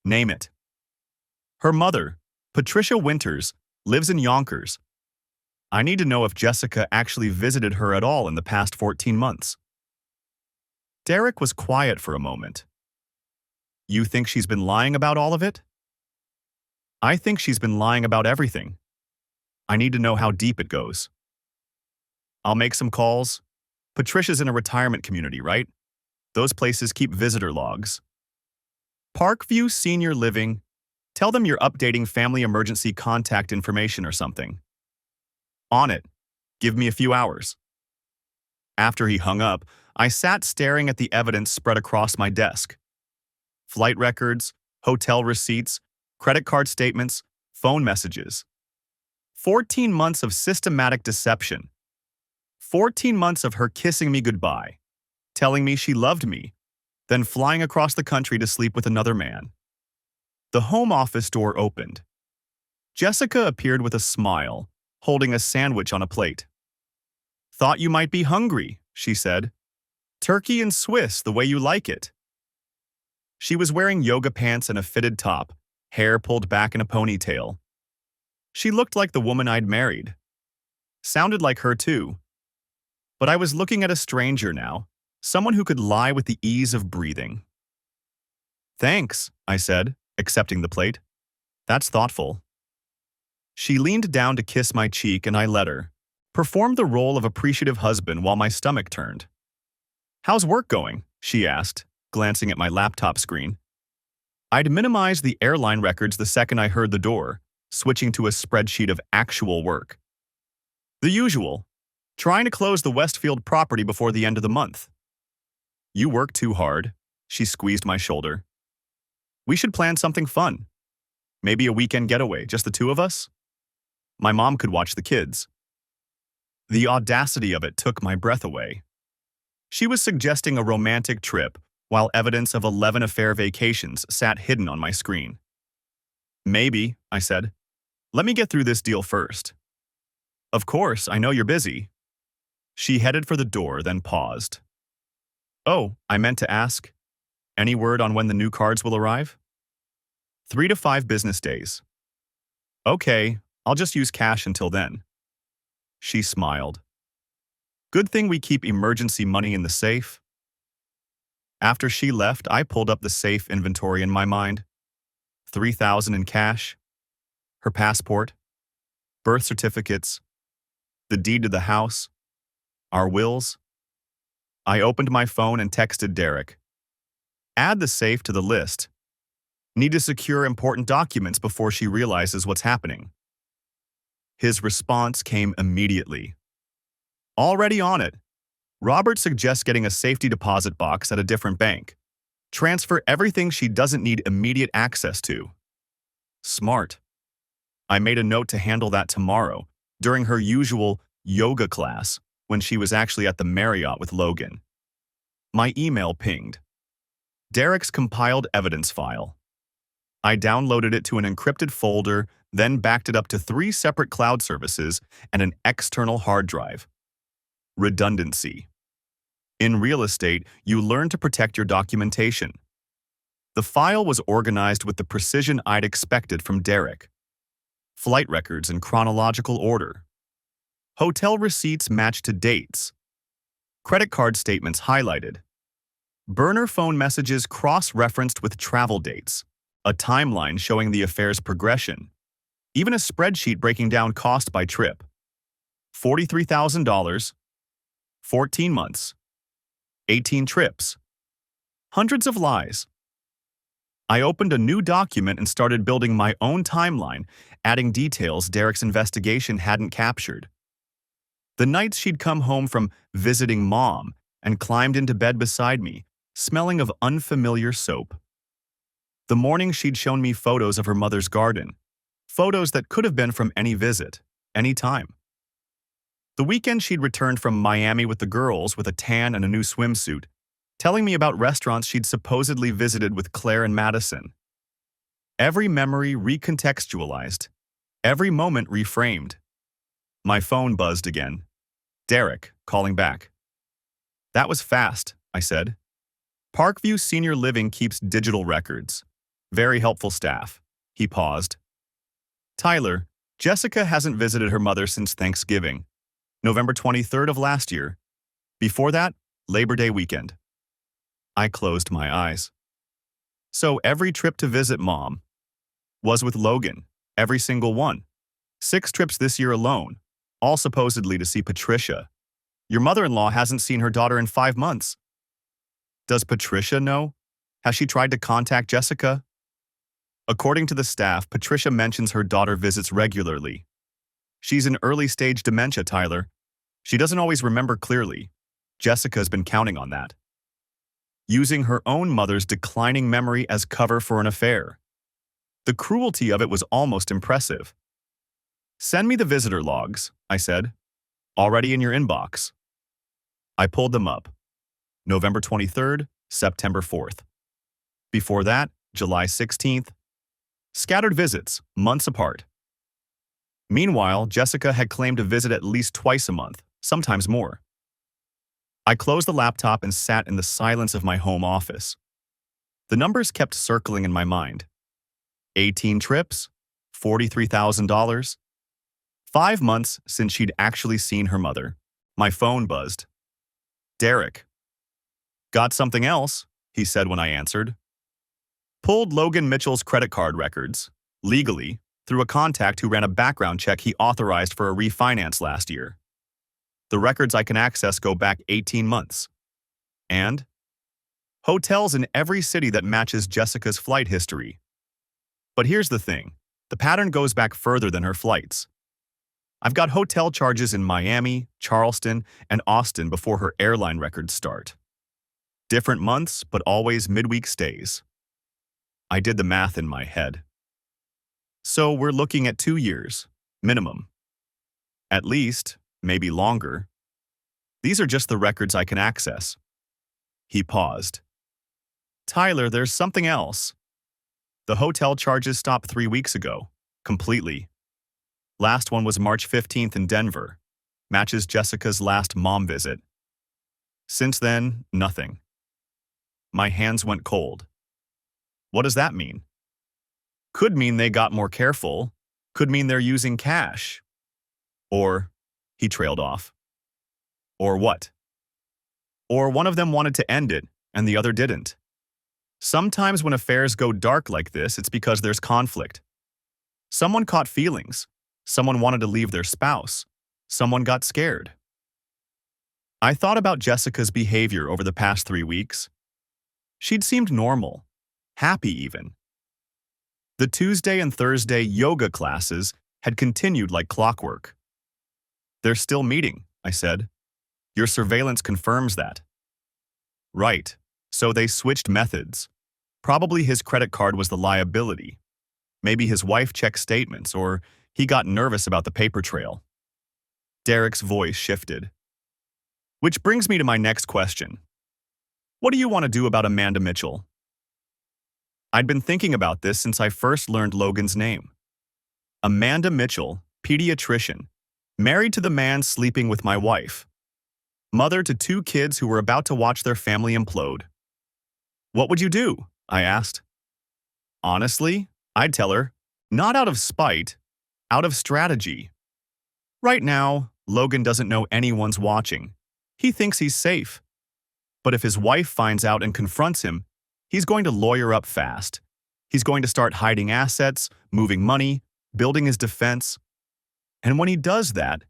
Name it. Her mother, Patricia Winters, lives in Yonkers. I need to know if Jessica actually visited her at all in the past 14 months. Derek was quiet for a moment. You think she's been lying about all of it? I think she's been lying about everything. I need to know how deep it goes. I'll make some calls. Patricia's in a retirement community, right? Those places keep visitor logs. Parkview Senior Living. Tell them you're updating family emergency contact information or something. On it. Give me a few hours. After he hung up, I sat staring at the evidence spread across my desk. Flight records, hotel receipts, credit card statements, phone messages. 14 months of systematic deception. 14 months of her kissing me goodbye, telling me she loved me, then flying across the country to sleep with another man. The home office door opened. Jessica appeared with a smile, holding a sandwich on a plate. Thought you might be hungry, she said. Turkey and Swiss, the way you like it. She was wearing yoga pants and a fitted top, hair pulled back in a ponytail. She looked like the woman I'd married. Sounded like her too. But I was looking at a stranger now, Someone who could lie with the ease of breathing. Thanks, I said, accepting the plate. That's thoughtful. She leaned down to kiss my cheek and I let her. Performed the role of appreciative husband while my stomach turned. How's work going? She asked, glancing at my laptop screen. I'd minimized the airline records the second I heard the door, switching to a spreadsheet of actual work. The usual. Trying to close the Westfield property before the end of the month. You work too hard, she squeezed my shoulder. We should plan something fun. Maybe a weekend getaway, just the two of us? My mom could watch the kids. The audacity of it took my breath away. She was suggesting a romantic trip, while evidence of 11 affair vacations sat hidden on my screen. Maybe, I said. Let me get through this deal first. Of course, I know you're busy. She headed for the door, then paused. Oh, I meant to ask. Any word on when the new cards will arrive? 3 to 5 business days. Okay, I'll just use cash until then. She smiled. Good thing we keep emergency money in the safe. After she left, I pulled up the safe inventory in my mind. $3,000 in cash, her passport, birth certificates, the deed to the house, our wills. I opened my phone and texted Derek. Add the safe to the list. Need to secure important documents before she realizes what's happening. His response came immediately. Already on it. Robert suggests getting a safety deposit box at a different bank. Transfer everything she doesn't need immediate access to. Smart. I made a note to handle that tomorrow, during her usual yoga class, when she was actually at the Marriott with Logan. My email pinged. Derek's compiled evidence file. I downloaded it to an encrypted folder, then backed it up to 3 separate cloud services and an external hard drive. Redundancy. In real estate, you learn to protect your documentation. The file was organized with the precision I'd expected from Derek. Flight records in chronological order. Hotel receipts matched to dates. Credit card statements highlighted. Burner phone messages cross-referenced with travel dates. A timeline showing the affair's progression. Even a spreadsheet breaking down cost by trip. $43,000, 14 months, 18 trips. Hundreds of lies. I opened a new document and started building my own timeline, adding details Derek's investigation hadn't captured. The nights she'd come home from visiting mom and climbed into bed beside me, smelling of unfamiliar soap. The morning she'd shown me photos of her mother's garden, photos that could have been from any visit, any time. The weekend she'd returned from Miami with the girls with a tan and a new swimsuit, telling me about restaurants she'd supposedly visited with Claire and Madison. Every memory recontextualized, every moment reframed. My phone buzzed again. Derek, calling back. That was fast, I said. Parkview Senior Living keeps digital records. Very helpful staff. He paused. Tyler, Jessica hasn't visited her mother since Thanksgiving, November 23rd of last year. Before that, Labor Day weekend. I closed my eyes. So every trip to visit mom was with Logan, every single one. 6 trips this year alone, all supposedly to see Patricia. Your mother-in-law hasn't seen her daughter in 5 months. Does Patricia know? Has she tried to contact Jessica? According to the staff, Patricia mentions her daughter visits regularly. She's in early-stage dementia, Tyler. She doesn't always remember clearly. Jessica's been counting on that. Using her own mother's declining memory as cover for an affair. The cruelty of it was almost impressive. Send me the visitor logs, I said. Already in your inbox. I pulled them up. November 23rd, September 4th. Before that, July 16th. Scattered visits, months apart. Meanwhile, Jessica had claimed to visit at least twice a month, sometimes more. I closed the laptop and sat in the silence of my home office. The numbers kept circling in my mind. 18 trips, $43,000. 5 months since she'd actually seen her mother. My phone buzzed. Derek. Got something else, he said when I answered. Pulled Logan Mitchell's credit card records, legally, through a contact who ran a background check he authorized for a refinance last year. The records I can access go back 18 months. And hotels in every city that matches Jessica's flight history. But here's the thing. The pattern goes back further than her flights. I've got hotel charges in Miami, Charleston, and Austin before her airline records start. Different months, but always midweek stays. I did the math in my head. So we're looking at 2 years, minimum. At least, maybe longer. These are just the records I can access. He paused. Tyler, there's something else. The hotel charges stopped 3 weeks ago, completely. Last one was March 15th in Denver. Matches Jessica's last mom visit. Since then, nothing. My hands went cold. What does that mean? Could mean they got more careful. Could mean they're using cash. Or, he trailed off. Or what? Or one of them wanted to end it, and the other didn't. Sometimes when affairs go dark like this, it's because there's conflict. Someone caught feelings. Someone wanted to leave their spouse. Someone got scared. I thought about Jessica's behavior over the past 3 weeks. She'd seemed normal, happy even. The Tuesday and Thursday yoga classes had continued like clockwork. They're still meeting, I said. Your surveillance confirms that. Right, so they switched methods. Probably his credit card was the liability. Maybe his wife checked statements, or he got nervous about the paper trail. Derek's voice shifted. Which brings me to my next question. What do you want to do about Amanda Mitchell? I'd been thinking about this since I first learned Logan's name. Amanda Mitchell, pediatrician, married to the man sleeping with my wife. Mother to 2 kids who were about to watch their family implode. What would you do? I asked. Honestly, I'd tell her, not out of spite, out of strategy. Right now, Logan doesn't know anyone's watching. He thinks he's safe. But if his wife finds out and confronts him, he's going to lawyer up fast. He's going to start hiding assets, moving money, building his defense. And when he does that,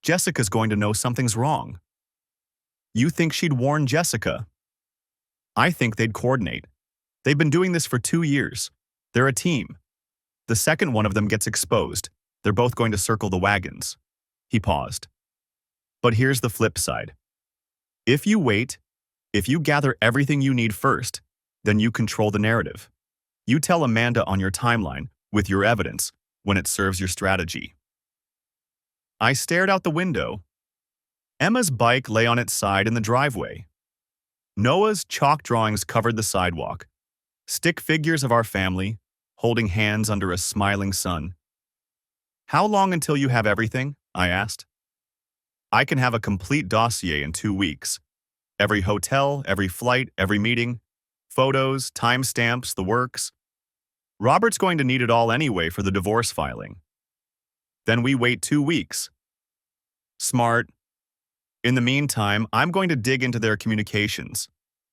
Jessica's going to know something's wrong. You think she'd warn Jessica? I think they'd coordinate. They've been doing this for 2 years. They're a team. The second one of them gets exposed, they're both going to circle the wagons. He paused. But here's the flip side. If you wait, if you gather everything you need first, then you control the narrative. You tell Amanda on your timeline, with your evidence, when it serves your strategy. I stared out the window. Emma's bike lay on its side in the driveway. Noah's chalk drawings covered the sidewalk. Stick figures of our family, holding hands under a smiling sun. How long until you have everything? I asked. I can have a complete dossier in 2 weeks. Every hotel, every flight, every meeting. Photos, timestamps, the works. Robert's going to need it all anyway for the divorce filing. Then we wait 2 weeks. Smart. In the meantime, I'm going to dig into their communications.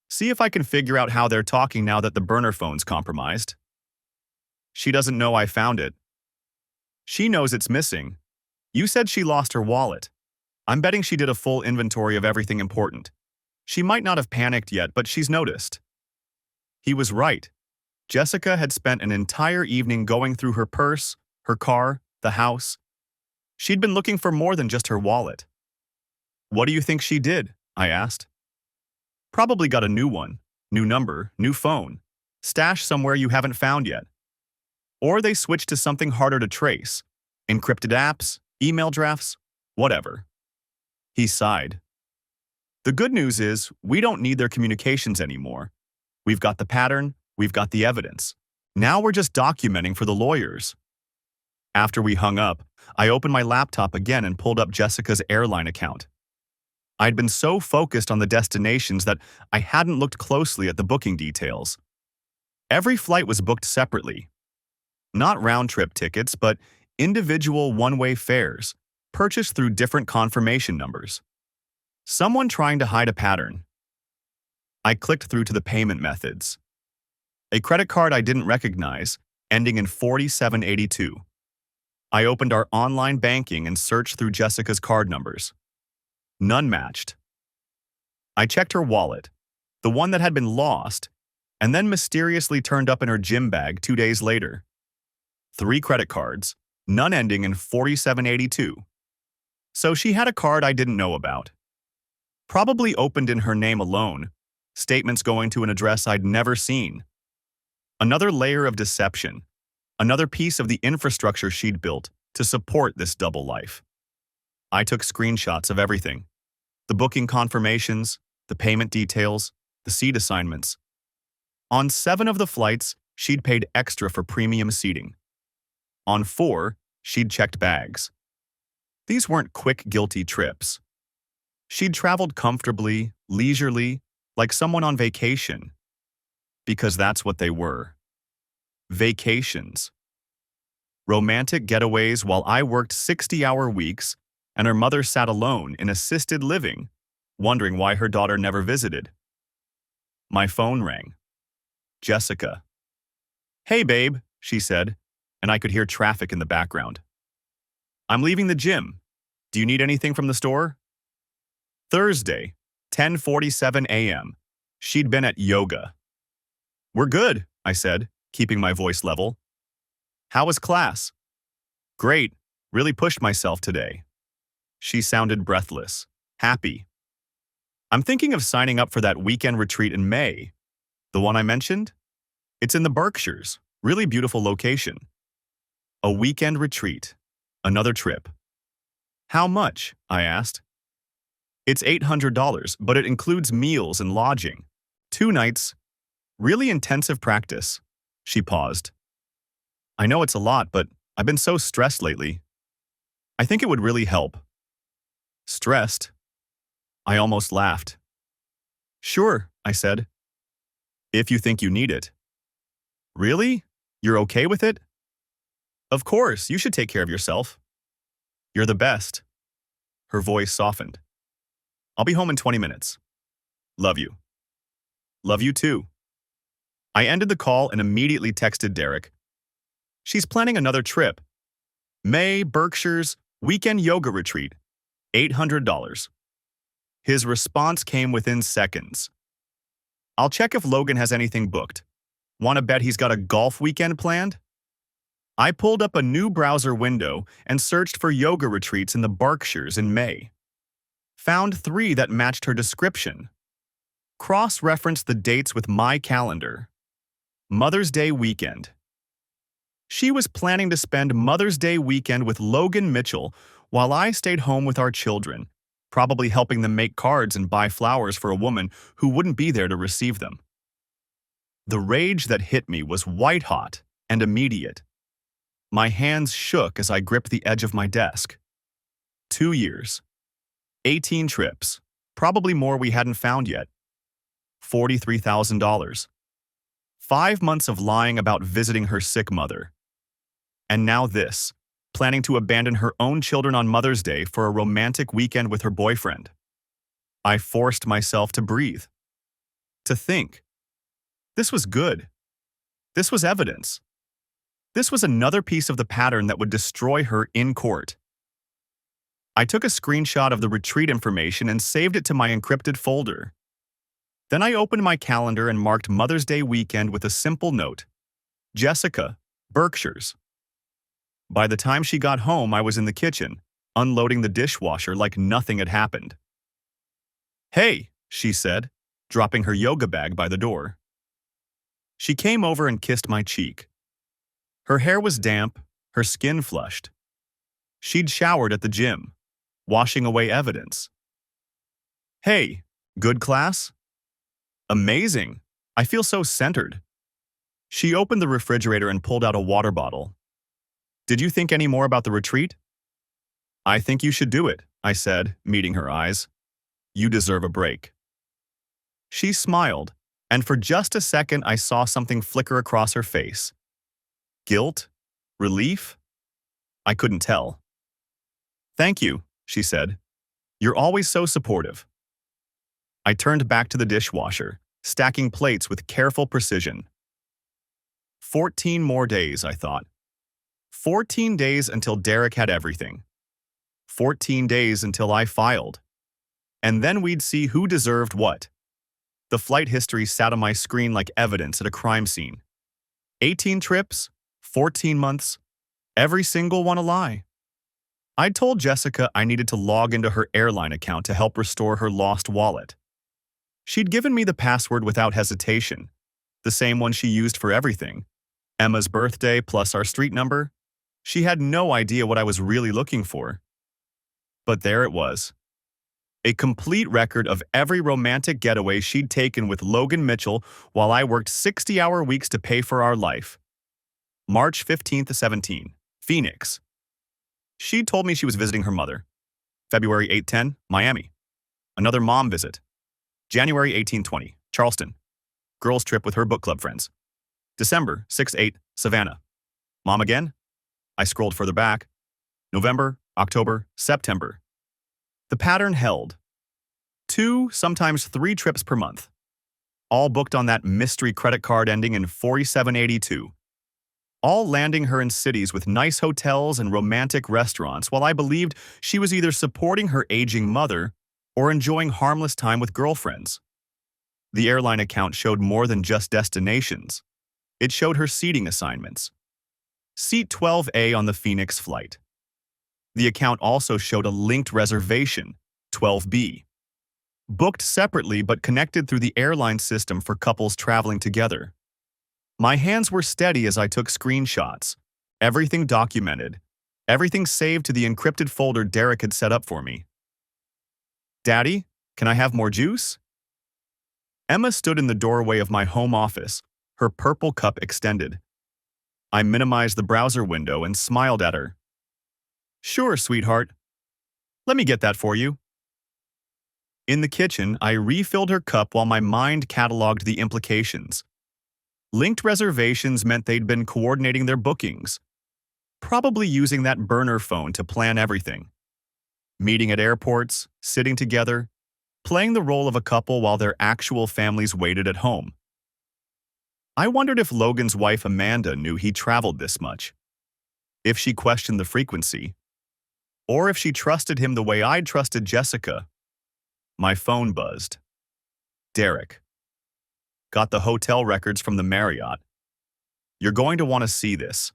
See if I can figure out how they're talking now that the burner phone's compromised. She doesn't know I found it. She knows it's missing. You said she lost her wallet. I'm betting she did a full inventory of everything important. She might not have panicked yet, but she's noticed. He was right. Jessica had spent an entire evening going through her purse, her car, the house. She'd been looking for more than just her wallet. What do you think she did? I asked. Probably got a new one, new number, new phone, stashed somewhere you haven't found yet. Or they switched to something harder to trace, encrypted apps, email drafts, whatever. He sighed. The good news is we don't need their communications anymore. We've got the pattern, we've got the evidence. Now we're just documenting for the lawyers. After we hung up, I opened my laptop again and pulled up Jessica's airline account. I'd been so focused on the destinations that I hadn't looked closely at the booking details. Every flight was booked separately. Not round-trip tickets, but individual one-way fares, purchased through different confirmation numbers. Someone trying to hide a pattern. I clicked through to the payment methods. A credit card I didn't recognize, ending in 4782. I opened our online banking and searched through Jessica's card numbers. None matched. I checked her wallet, the one that had been lost, and then mysteriously turned up in her gym bag 2 days later. 3 credit cards, none ending in 4782. So she had a card I didn't know about. Probably opened in her name alone, statements going to an address I'd never seen. Another layer of deception, another piece of the infrastructure she'd built to support this double life. I took screenshots of everything. The booking confirmations, the payment details, the seat assignments. On 7 of the flights, she'd paid extra for premium seating. On 4, she'd checked bags. These weren't quick, guilty trips. She'd traveled comfortably, leisurely, like someone on vacation. Because that's what they were. Vacations. Romantic getaways while I worked 60-hour weeks and her mother sat alone in assisted living, wondering why her daughter never visited. My phone rang. Jessica. "Hey, babe," she said, and I could hear traffic in the background. "I'm leaving the gym. Do you need anything from the store?" Thursday, 10:47 a.m. She'd been at yoga. "We're good," I said, keeping my voice level. "How was class?" "Great. Really pushed myself today." She sounded breathless, happy. "I'm thinking of signing up for that weekend retreat in May. The one I mentioned? It's in the Berkshires. Really beautiful location." A weekend retreat. Another trip. "How much?" I asked. "It's $800, but it includes meals and lodging. 2 nights. Really intensive practice." She paused. "I know it's a lot, but I've been so stressed lately. I think it would really help." "Stressed?" I almost laughed. "Sure," I said. "If you think you need it." "Really? You're okay with it?" "Of course, you should take care of yourself. You're the best." Her voice softened. "I'll be home in 20 minutes. Love you." "Love you too." I ended the call and immediately texted Derek. "She's planning another trip. May, Berkshires, weekend yoga retreat. $800. His response came within seconds. "I'll check if Logan has anything booked. Want to bet he's got a golf weekend planned?" I pulled up a new browser window and searched for yoga retreats in the Berkshires in May. Found 3 that matched her description. Cross-referenced the dates with my calendar. Mother's Day weekend. She was planning to spend Mother's Day weekend with Logan Mitchell while I stayed home with our children, probably helping them make cards and buy flowers for a woman who wouldn't be there to receive them. The rage that hit me was white-hot and immediate. My hands shook as I gripped the edge of my desk. 2 years. 18 trips. Probably more we hadn't found yet. $43,000. 5 months of lying about visiting her sick mother. And now this, planning to abandon her own children on Mother's Day for a romantic weekend with her boyfriend. I forced myself to breathe. To think. This was good. This was evidence. This was another piece of the pattern that would destroy her in court. I took a screenshot of the retreat information and saved it to my encrypted folder. Then I opened my calendar and marked Mother's Day weekend with a simple note. Jessica, Berkshires. By the time she got home, I was in the kitchen, unloading the dishwasher like nothing had happened. "Hey," she said, dropping her yoga bag by the door. She came over and kissed my cheek. Her hair was damp, her skin flushed. She'd showered at the gym, washing away evidence. "Hey, good class?" "Amazing. I feel so centered." She opened the refrigerator and pulled out a water bottle. "Did you think any more about the retreat?" "I think you should do it," I said, meeting her eyes. "You deserve a break." She smiled, and for just a second I saw something flicker across her face. Guilt? Relief? I couldn't tell. "Thank you," she said. "You're always so supportive." I turned back to the dishwasher, stacking plates with careful precision. 14 more days, I thought. 14 days until Derek had everything. 14 days until I filed. And then we'd see who deserved what. The flight history sat on my screen like evidence at a crime scene. 18 trips, 14 months, every single one a lie. I'd told Jessica I needed to log into her airline account to help restore her lost wallet. She'd given me the password without hesitation, the same one she used for everything. Emma's birthday plus our street number. She had no idea what I was really looking for. But there it was. A complete record of every romantic getaway she'd taken with Logan Mitchell while I worked 60-hour weeks to pay for our life. March 15th, 17, Phoenix. She told me she was visiting her mother. February 8-10, Miami. Another mom visit. January 18-20, Charleston. Girls trip with her book club friends. December 6-8, Savannah. Mom again? I scrolled further back. November, October, September. The pattern held. 2, sometimes 3 trips per month. All booked on that mystery credit card ending in 4782. All landing her in cities with nice hotels and romantic restaurants while I believed she was either supporting her aging mother or enjoying harmless time with girlfriends. The airline account showed more than just destinations. It showed her seating assignments. Seat 12A on the Phoenix flight. The account also showed a linked reservation, 12B. Booked separately but connected through the airline system for couples traveling together. My hands were steady as I took screenshots. Everything documented. Everything saved to the encrypted folder Derek had set up for me. Daddy, can I have more juice? Emma stood in the doorway of my home office, her purple cup extended. I minimized the browser window and smiled at her. Sure, sweetheart. Let me get that for you. In the kitchen, I refilled her cup while my mind cataloged the implications. Linked reservations meant they'd been coordinating their bookings, probably using that burner phone to plan everything. Meeting at airports, sitting together, playing the role of a couple while their actual families waited at home. I wondered if Logan's wife Amanda knew he traveled this much, if she questioned the frequency, or if she trusted him the way I'd trusted Jessica. My phone buzzed. Derek. Got the hotel records from the Marriott. You're going to want to see this.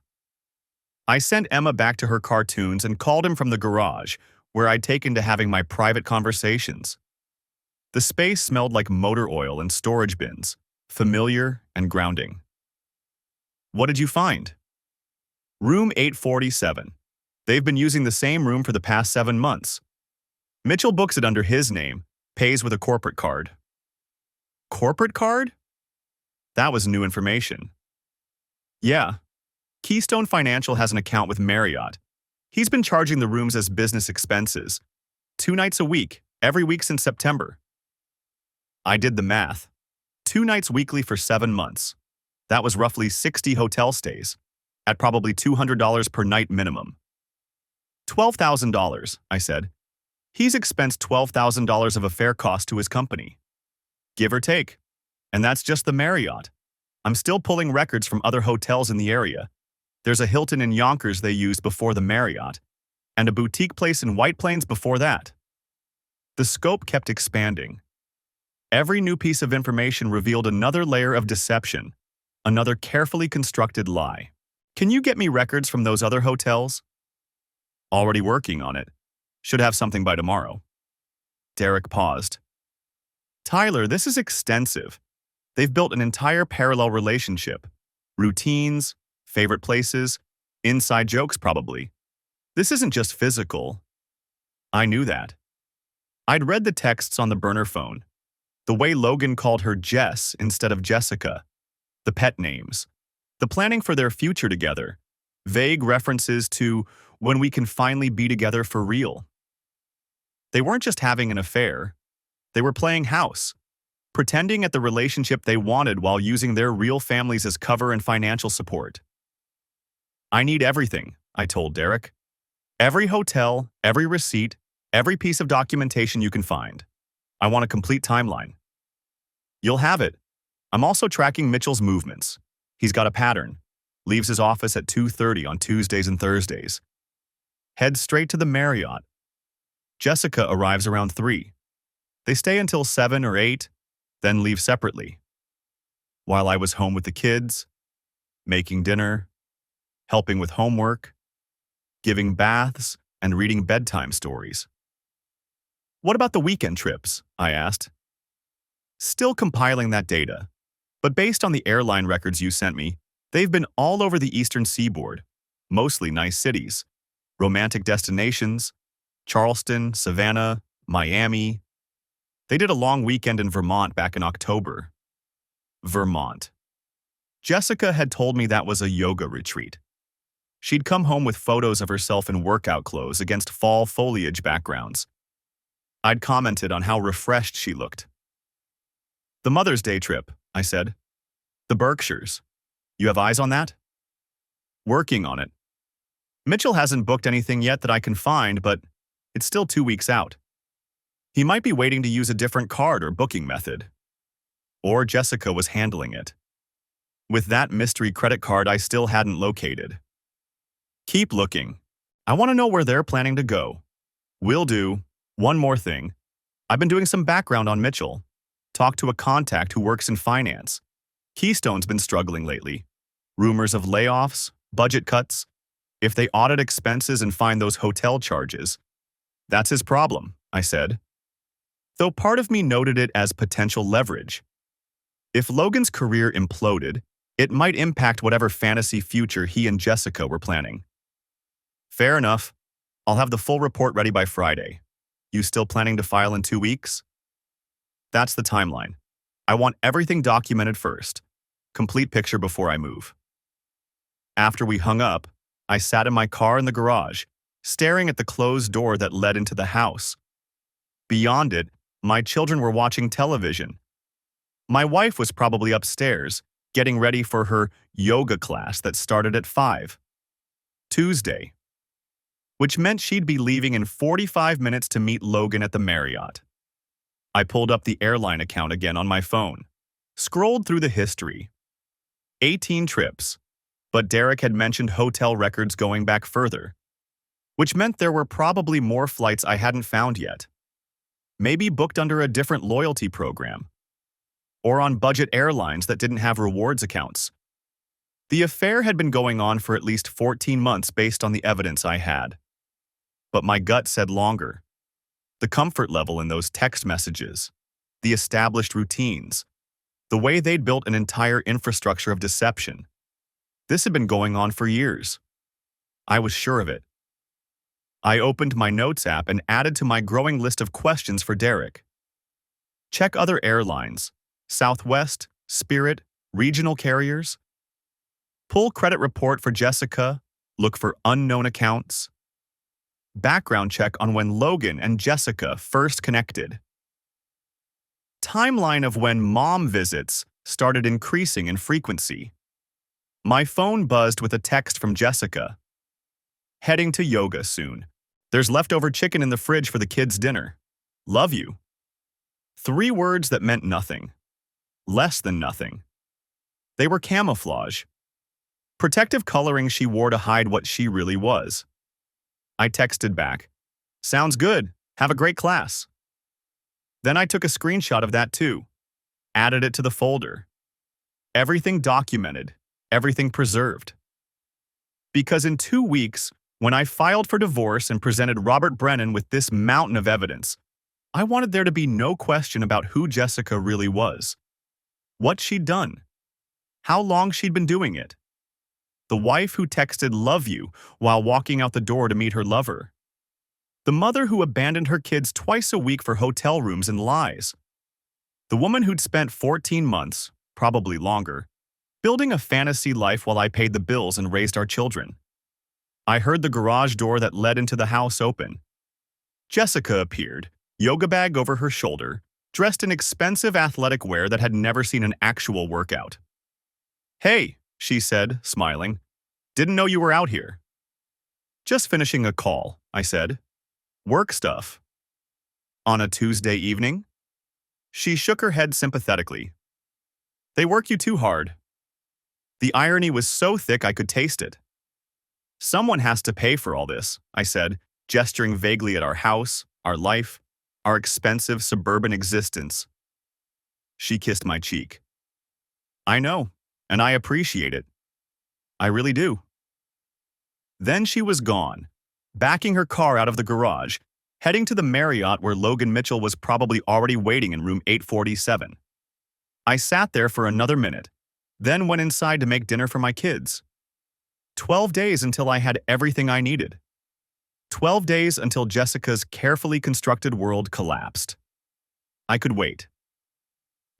I sent Emma back to her cartoons and called him from the garage, where I'd taken to having my private conversations. The space smelled like motor oil and storage bins, familiar and grounding. What did you find? Room 847. They've been using the same room for the past 7 months. Mitchell books it under his name, pays with a corporate card. Corporate card? That was new information. Yeah. Keystone Financial has an account with Marriott. He's been charging the rooms as business expenses, 2 nights a week, every week since September. I did the math. 2 nights weekly for 7 months. That was roughly 60 hotel stays, at probably $200 per night minimum. $12,000, I said. He's expensed $12,000 of a fare cost to his company. Give or take. And that's just the Marriott. I'm still pulling records from other hotels in the area. There's a Hilton in Yonkers they used before the Marriott, and a boutique place in White Plains before that. The scope kept expanding. Every new piece of information revealed another layer of deception, another carefully constructed lie. Can you get me records from those other hotels? Already working on it. Should have something by tomorrow. Derek paused. Tyler, this is extensive. They've built an entire parallel relationship. Routines, favorite places, inside jokes probably. This isn't just physical. I knew that. I'd read the texts on the burner phone. The way Logan called her Jess instead of Jessica. The pet names. The planning for their future together. Vague references to when we can finally be together for real. They weren't just having an affair. They were playing house, pretending at the relationship they wanted while using their real families as cover and financial support. I need everything, I told Derek. Every hotel, every receipt, every piece of documentation you can find. I want a complete timeline. You'll have it. I'm also tracking Mitchell's movements. He's got a pattern. Leaves his office at 2:30 on Tuesdays and Thursdays. Heads straight to the Marriott. Jessica arrives around 3. They stay until 7 or 8, then leave separately. While I was home with the kids, making dinner, helping with homework, giving baths, and reading bedtime stories. What about the weekend trips? I asked. Still compiling that data, but based on the airline records you sent me, they've been all over the eastern seaboard, mostly nice cities, romantic destinations, Charleston, Savannah, Miami. They did a long weekend in Vermont back in October. Vermont. Jessica had told me that was a yoga retreat. She'd come home with photos of herself in workout clothes against fall foliage backgrounds. I'd commented on how refreshed she looked. The Mother's Day trip, I said. The Berkshires. You have eyes on that? Working on it. Mitchell hasn't booked anything yet that I can find, but it's still 2 weeks out. He might be waiting to use a different card or booking method. Or Jessica was handling it. With that mystery credit card I still hadn't located. Keep looking. I want to know where they're planning to go. Will do. One more thing. I've been doing some background on Mitchell. Talked to a contact who works in finance. Keystone's been struggling lately. Rumors of layoffs, budget cuts. If they audit expenses and find those hotel charges, that's his problem, I said. Though part of me noted it as potential leverage. If Logan's career imploded, it might impact whatever fantasy future he and Jessica were planning. Fair enough. I'll have the full report ready by Friday. You still planning to file in 2 weeks? That's the timeline. I want everything documented first. Complete picture before I move. After we hung up, I sat in my car in the garage, staring at the closed door that led into the house. Beyond it, my children were watching television. My wife was probably upstairs, getting ready for her yoga class that started at 5. Tuesday. Which meant she'd be leaving in 45 minutes to meet Logan at the Marriott. I pulled up the airline account again on my phone, scrolled through the history. 18 trips, but Derek had mentioned hotel records going back further, which meant there were probably more flights I hadn't found yet. Maybe booked under a different loyalty program, or on budget airlines that didn't have rewards accounts. The affair had been going on for at least 14 months based on the evidence I had. But my gut said longer. The comfort level in those text messages, the established routines, the way they'd built an entire infrastructure of deception. This had been going on for years. I was sure of it. I opened my notes app and added to my growing list of questions for Derek. Check other airlines, Southwest, Spirit, regional carriers. Pull credit report for Jessica, look for unknown accounts. Background check on when Logan and Jessica first connected. Timeline of when mom visits started increasing in frequency. My phone buzzed with a text from Jessica. Heading to yoga soon. There's leftover chicken in the fridge for the kids' dinner. Love you. 3 words that meant nothing. Less than nothing. They were camouflage. Protective coloring she wore to hide what she really was. I texted back, "Sounds good. Have a great class." Then I took a screenshot of that too. Added it to the folder. Everything documented. Everything preserved. Because in 2 weeks, when I filed for divorce and presented Robert Brennan with this mountain of evidence, I wanted there to be no question about who Jessica really was. What she'd done. How long she'd been doing it. The wife who texted "love you" while walking out the door to meet her lover. The mother who abandoned her kids twice a week for hotel rooms and lies. The woman who'd spent 14 months, probably longer, building a fantasy life while I paid the bills and raised our children. I heard the garage door that led into the house open. Jessica appeared, yoga bag over her shoulder, dressed in expensive athletic wear that had never seen an actual workout. "Hey," she said, smiling. "Didn't know you were out here." "Just finishing a call," I said. "Work stuff." "On a Tuesday evening?" She shook her head sympathetically. They work you too hard. The irony was so thick I could taste it. Someone has to pay for all this, I said, gesturing vaguely at our house, our life, our expensive suburban existence. She kissed my cheek. I know, and I appreciate it. I really do. Then she was gone, backing her car out of the garage, heading to the Marriott where Logan Mitchell was probably already waiting in room 847. I sat there for another minute, then went inside to make dinner for my kids. 12 days until I had everything I needed. 12 days until Jessica's carefully constructed world collapsed. I could wait.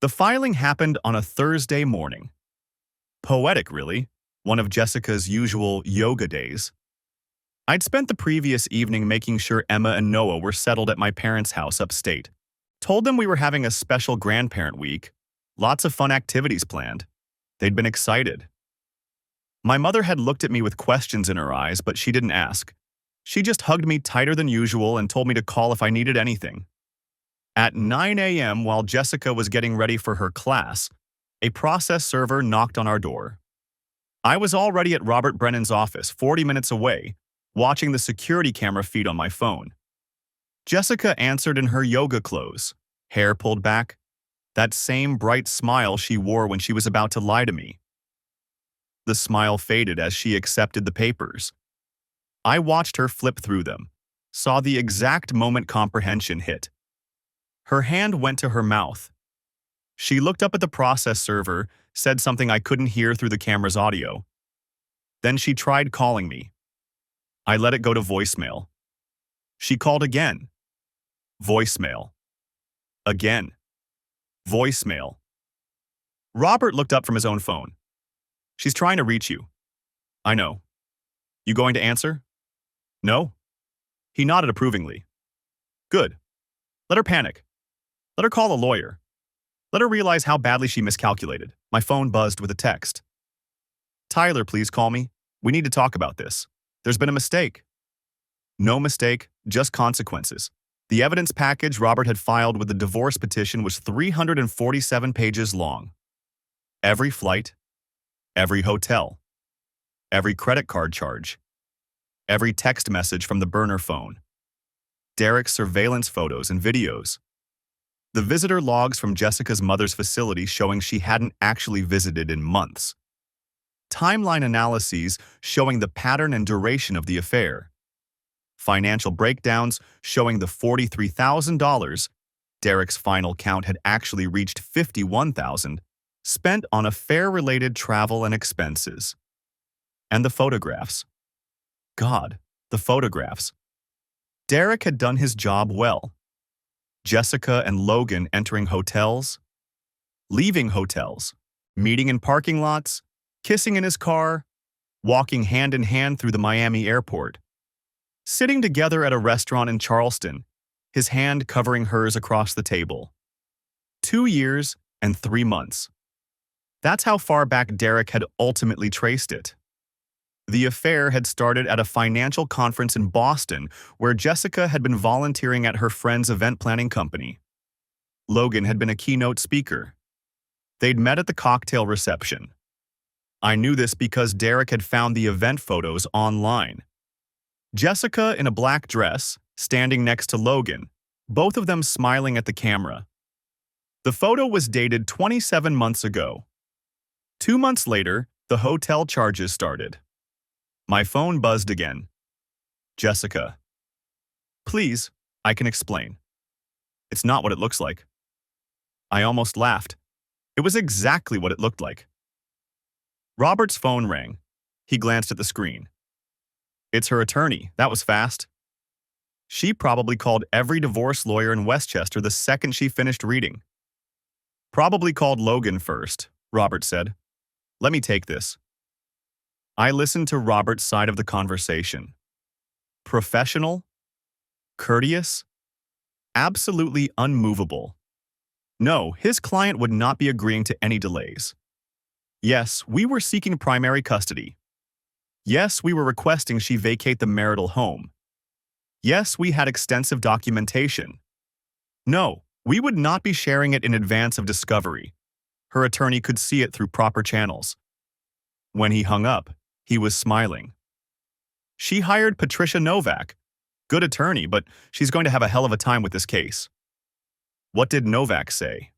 The filing happened on a Thursday morning. Poetic, really, one of Jessica's usual yoga days. I'd spent the previous evening making sure Emma and Noah were settled at my parents' house upstate. Told them we were having a special grandparent week. Lots of fun activities planned. They'd been excited. My mother had looked at me with questions in her eyes, but she didn't ask. She just hugged me tighter than usual and told me to call if I needed anything. At 9 a.m., while Jessica was getting ready for her class, a process server knocked on our door. I was already at Robert Brennan's office, 40 minutes away, watching the security camera feed on my phone. Jessica answered in her yoga clothes, hair pulled back, that same bright smile she wore when she was about to lie to me. The smile faded as she accepted the papers. I watched her flip through them, saw the exact moment comprehension hit. Her hand went to her mouth. She looked up at the process server, said something I couldn't hear through the camera's audio. Then she tried calling me. I let it go to voicemail. She called again. Voicemail. Again. Voicemail. Robert looked up from his own phone. She's trying to reach you. I know. You going to answer? No? He nodded approvingly. Good. Let her panic. Let her call a lawyer. Let her realize how badly she miscalculated. My phone buzzed with a text. Tyler, please call me. We need to talk about this. There's been a mistake. No mistake, just consequences. The evidence package Robert had filed with the divorce petition was 347 pages long. Every flight, every hotel, every credit card charge, every text message from the burner phone, Derek's surveillance photos and videos, the visitor logs from Jessica's mother's facility showing she hadn't actually visited in months, timeline analyses showing the pattern and duration of the affair, financial breakdowns showing the $43,000, Derek's final count had actually reached $51,000, spent on affair-related travel and expenses. And the photographs. God, the photographs. Derek had done his job well. Jessica and Logan entering hotels, leaving hotels, meeting in parking lots, kissing in his car, walking hand in hand through the Miami airport, sitting together at a restaurant in Charleston, his hand covering hers across the table. 2 years and 3 months. That's how far back Derek had ultimately traced it. The affair had started at a financial conference in Boston where Jessica had been volunteering at her friend's event planning company. Logan had been a keynote speaker. They'd met at the cocktail reception. I knew this because Derek had found the event photos online. Jessica in a black dress, standing next to Logan, both of them smiling at the camera. The photo was dated 27 months ago. 2 months later, the hotel charges started. My phone buzzed again. Jessica. Please, I can explain. It's not what it looks like. I almost laughed. It was exactly what it looked like. Robert's phone rang. He glanced at the screen. It's her attorney. That was fast. She probably called every divorce lawyer in Westchester the second she finished reading. Probably called Logan first, Robert said. Let me take this. I listened to Robert's side of the conversation. Professional, courteous, absolutely unmovable. No, his client would not be agreeing to any delays. Yes, we were seeking primary custody. Yes, we were requesting she vacate the marital home. Yes, we had extensive documentation. No, We would not be sharing it in advance of discovery. Her attorney could see it through proper channels. When he hung up, he was smiling. She hired Patricia Novak. Good attorney, but she's going to have a hell of a time with this case. What did Novak say?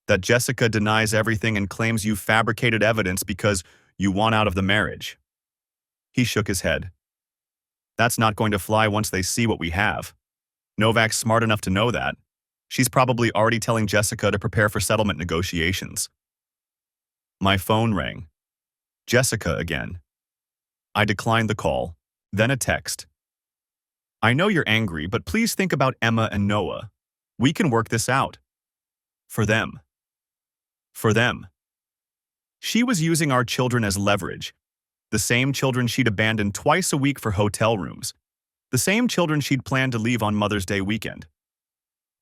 That Jessica denies everything and claims you fabricated evidence because you want out of the marriage. He shook his head. That's not going to fly once they see what we have. Novak's smart enough to know that. She's probably already telling Jessica to prepare for settlement negotiations. My phone rang. Jessica again. I declined the call, then a text. I know you're angry, but please think about Emma and Noah. We can work this out. For them. For them. She was using our children as leverage. The same children she'd abandoned twice a week for hotel rooms. The same children she'd planned to leave on Mother's Day weekend.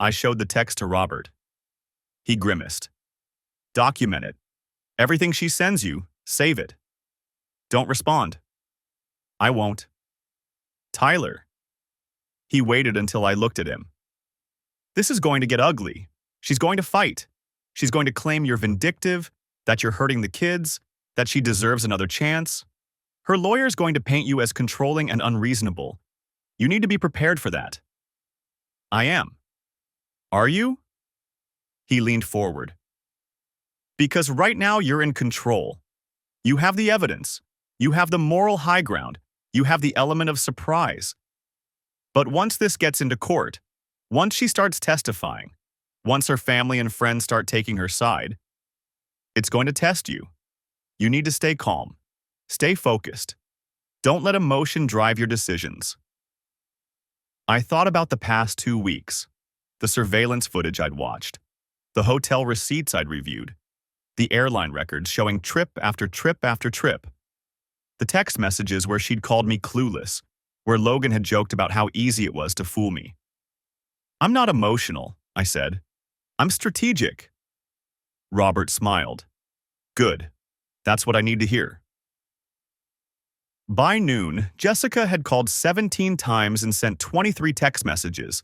I showed the text to Robert. He grimaced. Document it. Everything she sends you, save it. Don't respond. I won't. Tyler. He waited until I looked at him. This is going to get ugly. She's going to fight. She's going to claim you're vindictive, that you're hurting the kids, that she deserves another chance. Her lawyer's going to paint you as controlling and unreasonable. You need to be prepared for that. I am. Are you? He leaned forward. Because right now you're in control. You have the evidence. You have the moral high ground. You have the element of surprise. But once this gets into court, once she starts testifying, once her family and friends start taking her side, it's going to test you. You need to stay calm. Stay focused. Don't let emotion drive your decisions. I thought about the past 2 weeks, the surveillance footage I'd watched, the hotel receipts I'd reviewed, the airline records showing trip after trip after trip, the text messages where she'd called me clueless, where Logan had joked about how easy it was to fool me. I'm not emotional, I said. I'm strategic. Robert smiled. Good. That's what I need to hear. By noon, Jessica had called 17 times and sent 23 text messages.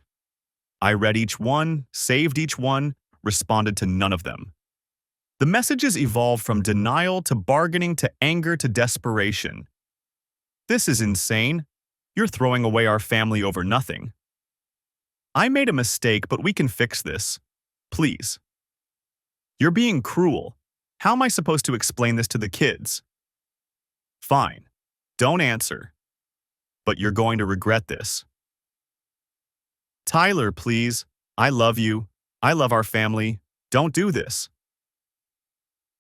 I read each one, saved each one, responded to none of them. The messages evolved from denial to bargaining to anger to desperation. This is insane. You're throwing away our family over nothing. I made a mistake, but we can fix this. Please. You're being cruel. How am I supposed to explain this to the kids? Fine. Don't answer. But you're going to regret this. Tyler, please. I love you. I love our family. Don't do this.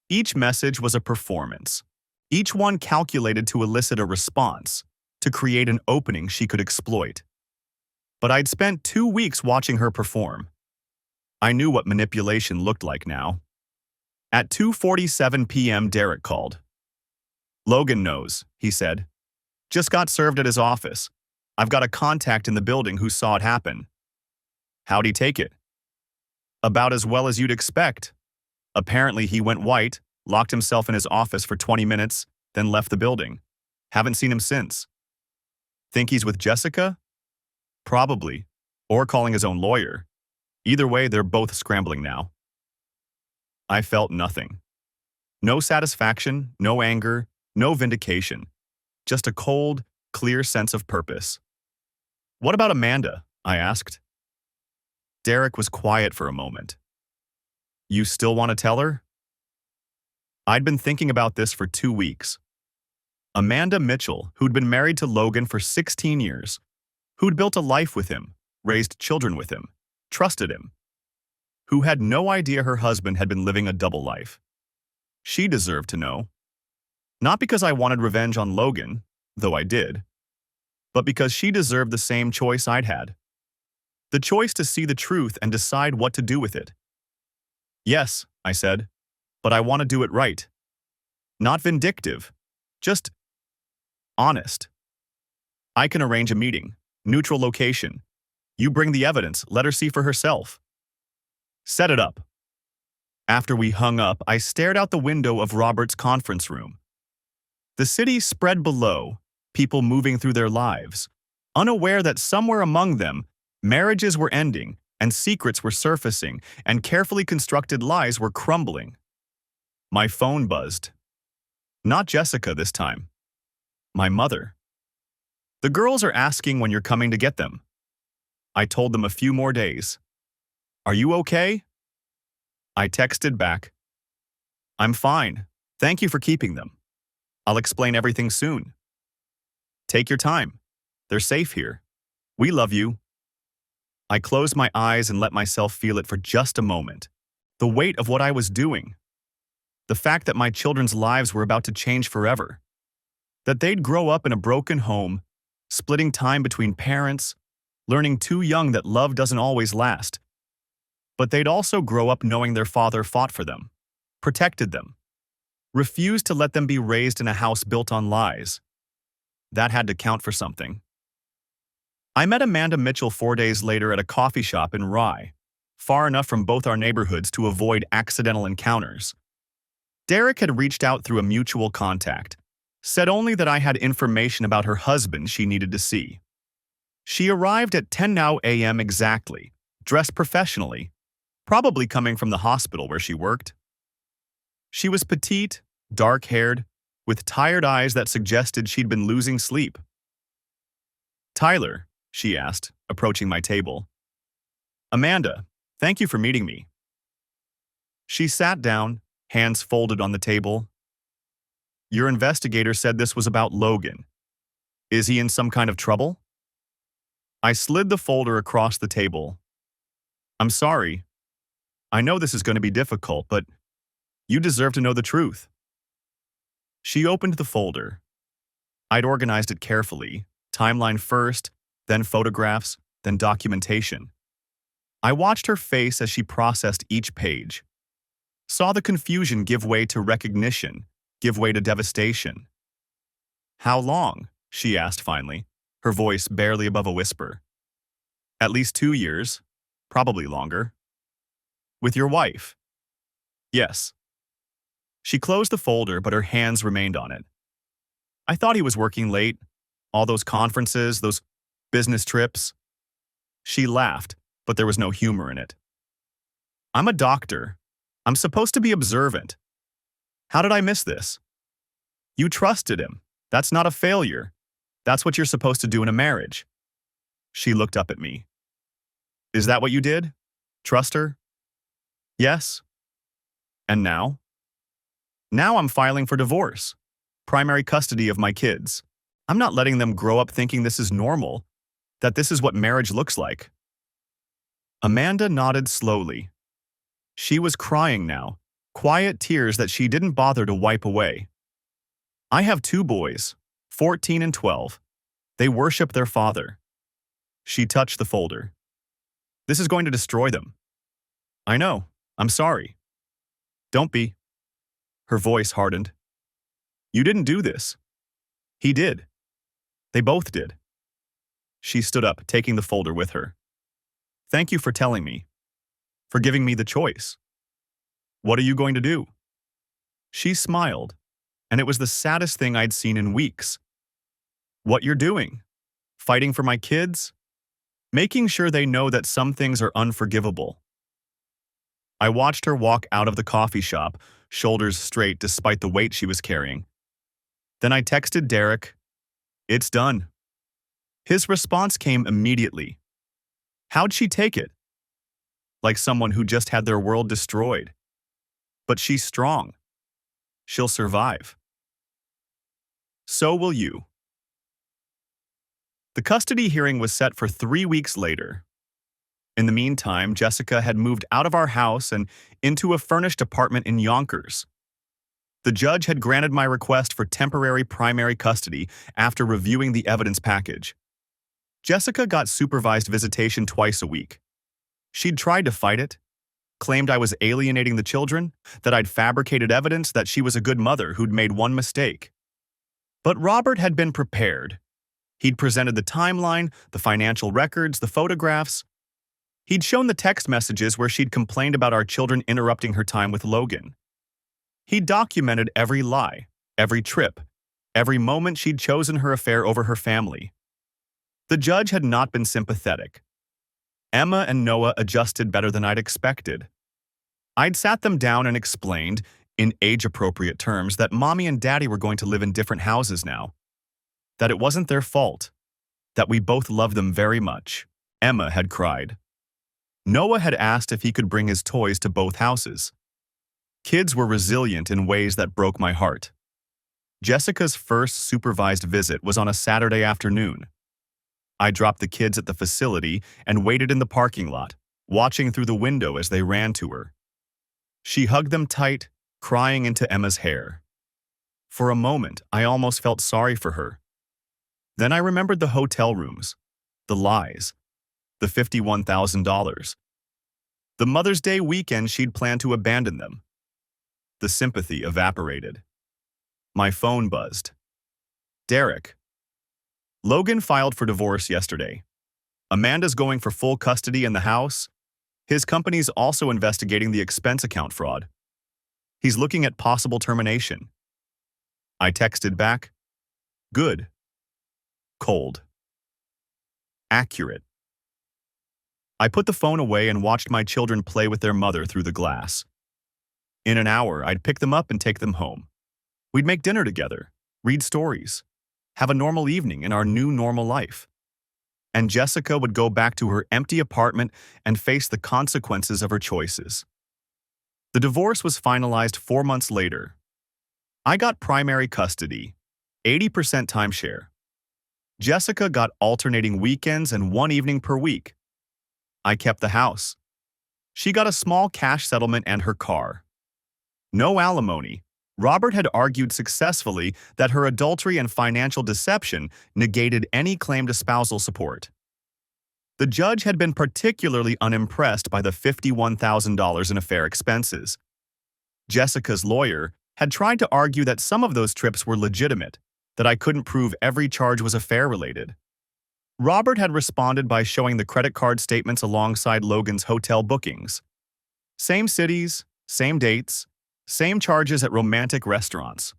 Each message was a performance. Each one calculated to elicit a response, to create an opening she could exploit. But I'd spent 2 weeks watching her perform. I knew what manipulation looked like now. At 2:47 p.m., Derek called. Logan knows, he said. Just got served at his office. I've got a contact in the building who saw it happen. How'd he take it? About as well as you'd expect. Apparently he went white, locked himself in his office for 20 minutes, then left the building. Haven't seen him since. Think he's with Jessica? Probably. Or calling his own lawyer. Either way, they're both scrambling now. I felt nothing. No satisfaction, no anger, no vindication. Just a cold, clear sense of purpose. What about Amanda? I asked. Derek was quiet for a moment. You still want to tell her? I'd been thinking about this for 2 weeks. Amanda Mitchell, who'd been married to Logan for 16 years, who'd built a life with him, raised children with him, trusted him, who had no idea her husband had been living a double life. She deserved to know. Not because I wanted revenge on Logan, though I did, but because she deserved the same choice I'd had. The choice to see the truth and decide what to do with it. Yes, I said, but I want to do it right. Not vindictive, just honest. I can arrange a meeting, neutral location. You bring the evidence, let her see for herself. Set it up. After we hung up, I stared out the window of Robert's conference room. The city spread below, people moving through their lives, unaware that somewhere among them, marriages were ending and secrets were surfacing, and carefully constructed lies were crumbling. My phone buzzed. Not Jessica this time. My mother. The girls are asking when you're coming to get them. I told them a few more days. Are you okay? I texted back. I'm fine. Thank you for keeping them. I'll explain everything soon. Take your time. They're safe here. We love you. I closed my eyes and let myself feel it for just a moment. The weight of what I was doing. The fact that my children's lives were about to change forever. That they'd grow up in a broken home, splitting time between parents, learning too young that love doesn't always last. But they'd also grow up knowing their father fought for them, protected them, refused to let them be raised in a house built on lies. That had to count for something. I met Amanda Mitchell 4 days later at a coffee shop in Rye, far enough from both our neighborhoods to avoid accidental encounters. Derek had reached out through a mutual contact, said only that I had information about her husband she needed to see. She arrived at 10 a.m. exactly, dressed professionally, probably coming from the hospital where she worked. She was petite, dark-haired, with tired eyes that suggested she'd been losing sleep. Tyler, she asked, approaching my table. Amanda, thank you for meeting me. She sat down, hands folded on the table. Your investigator said this was about Logan. Is he in some kind of trouble? I slid the folder across the table. I'm sorry. I know this is going to be difficult, but you deserve to know the truth. She opened the folder. I'd organized it carefully, timeline first, then photographs, then documentation. I watched her face as she processed each page. Saw the confusion give way to recognition, give way to devastation. How long? She asked finally, her voice barely above a whisper. At least 2 years, probably longer. With your wife? Yes. She closed the folder, but her hands remained on it. I thought he was working late, all those conferences, those business trips. She laughed, but there was no humor in it. I'm a doctor. I'm supposed to be observant. How did I miss this? You trusted him. That's not a failure. That's what you're supposed to do in a marriage. She looked up at me. Is that what you did? Trust her? Yes. And now? Now I'm filing for divorce. Primary custody of my kids. I'm not letting them grow up thinking this is normal, that this is what marriage looks like. Amanda nodded slowly. She was crying now, quiet tears that she didn't bother to wipe away. I have 2 boys, 14 and 12. They worship their father. She touched the folder. This is going to destroy them. I know. I'm sorry. Don't be. Her voice hardened. You didn't do this. He did. They both did. She stood up, taking the folder with her. Thank you for telling me. For giving me the choice. What are you going to do? She smiled, and it was the saddest thing I'd seen in weeks. What you're doing? Fighting for my kids? Making sure they know that some things are unforgivable. I watched her walk out of the coffee shop, shoulders straight despite the weight she was carrying. Then I texted Derek, "It's done." His response came immediately. How'd she take it? Like someone who just had their world destroyed. But she's strong. She'll survive. So will you. The custody hearing was set for 3 weeks later. In the meantime, Jessica had moved out of our house and into a furnished apartment in Yonkers. The judge had granted my request for temporary primary custody after reviewing the evidence package. Jessica got supervised visitation twice a week. She'd tried to fight it, claimed I was alienating the children, that I'd fabricated evidence that she was a good mother who'd made one mistake. But Robert had been prepared. He'd presented the timeline, the financial records, the photographs. He'd shown the text messages where she'd complained about our children interrupting her time with Logan. He'd documented every lie, every trip, every moment she'd chosen her affair over her family. The judge had not been sympathetic. Emma and Noah adjusted better than I'd expected. I'd sat them down and explained, in age-appropriate terms, that Mommy and Daddy were going to live in different houses now. That it wasn't their fault. That we both loved them very much. Emma had cried. Noah had asked if he could bring his toys to both houses. Kids were resilient in ways that broke my heart. Jessica's first supervised visit was on a Saturday afternoon. I dropped the kids at the facility and waited in the parking lot, watching through the window as they ran to her. She hugged them tight, crying into Emma's hair. For a moment, I almost felt sorry for her. Then I remembered the hotel rooms, the lies, the $51,000. The Mother's Day weekend she'd planned to abandon them. The sympathy evaporated. My phone buzzed. Derek. Logan filed for divorce yesterday. Amanda's going for full custody in the house. His company's also investigating the expense account fraud. He's looking at possible termination. I texted back, good. Cold. Accurate. I put the phone away and watched my children play with their mother through the glass. In an hour, I'd pick them up and take them home. We'd make dinner together, read stories, have a normal evening in our new normal life. And Jessica would go back to her empty apartment and face the consequences of her choices. The divorce was finalized 4 months later. I got primary custody, 80% timeshare. Jessica got alternating weekends and 1 evening per week. I kept the house. She got a small cash settlement and her car. No alimony. Robert had argued successfully that her adultery and financial deception negated any claim to spousal support. The judge had been particularly unimpressed by the $51,000 in affair expenses. Jessica's lawyer had tried to argue that some of those trips were legitimate, that I couldn't prove every charge was affair-related. Robert had responded by showing the credit card statements alongside Logan's hotel bookings. Same cities, same dates, same charges at romantic restaurants.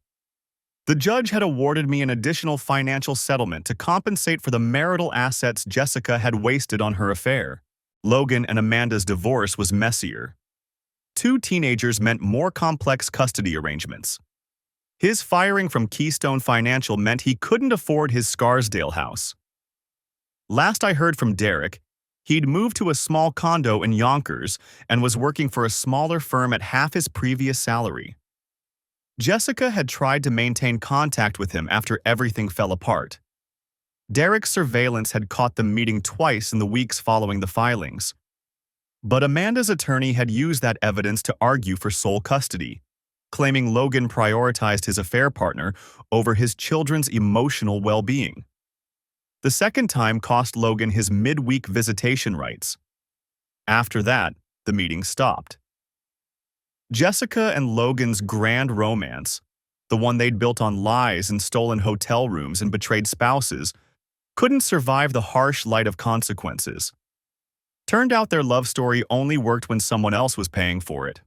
The judge had awarded me an additional financial settlement to compensate for the marital assets Jessica had wasted on her affair. Logan and Amanda's divorce was messier. 2 teenagers meant more complex custody arrangements. His firing from Keystone Financial meant he couldn't afford his Scarsdale house. Last I heard from Derek, he'd moved to a small condo in Yonkers and was working for a smaller firm at half his previous salary. Jessica had tried to maintain contact with him after everything fell apart. Derek's surveillance had caught them meeting twice in the weeks following the filings. But Amanda's attorney had used that evidence to argue for sole custody, claiming Logan prioritized his affair partner over his children's emotional well-being. The second time cost Logan his midweek visitation rights. After that, the meeting stopped. Jessica and Logan's grand romance, the one they'd built on lies and stolen hotel rooms and betrayed spouses, couldn't survive the harsh light of consequences. Turned out their love story only worked when someone else was paying for it.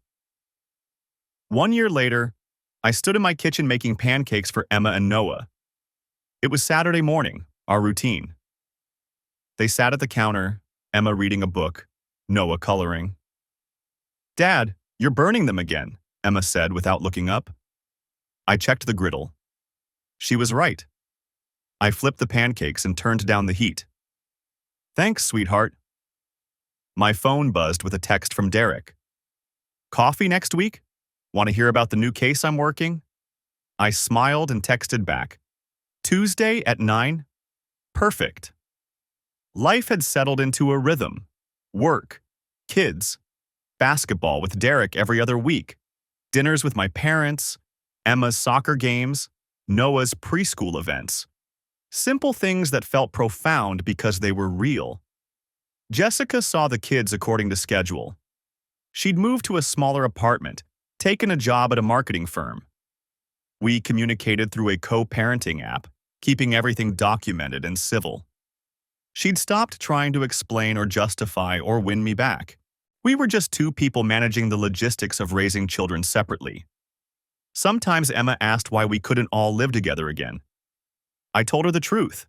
1 year later, I stood in my kitchen making pancakes for Emma and Noah. It was Saturday morning, our routine. They sat at the counter, Emma reading a book, Noah coloring. "Dad, you're burning them again," Emma said without looking up. I checked the griddle. She was right. I flipped the pancakes and turned down the heat. "Thanks, sweetheart." My phone buzzed with a text from Derek. "Coffee next week? Want to hear about the new case I'm working?" I smiled and texted back. "Tuesday at 9? Perfect." Life had settled into a rhythm. Work, kids, basketball with Derek every other week, dinners with my parents, Emma's soccer games, Noah's preschool events. Simple things that felt profound because they were real. Jessica saw the kids according to schedule. She'd moved to a smaller apartment, taken a job at a marketing firm. We communicated through a co-parenting app, keeping everything documented and civil. She'd stopped trying to explain or justify or win me back. We were just 2 people managing the logistics of raising children separately. Sometimes Emma asked why we couldn't all live together again. I told her the truth.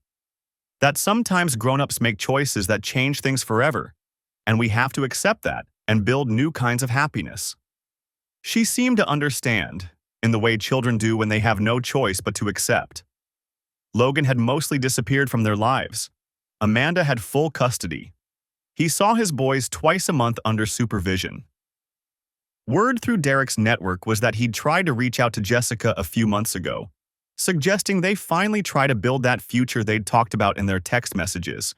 That sometimes grown-ups make choices that change things forever, and we have to accept that and build new kinds of happiness. She seemed to understand, in the way children do when they have no choice but to accept. Logan had mostly disappeared from their lives. Amanda had full custody. He saw his boys twice a month under supervision. Word through Derek's network was that he'd tried to reach out to Jessica a few months ago, suggesting they finally try to build that future they'd talked about in their text messages.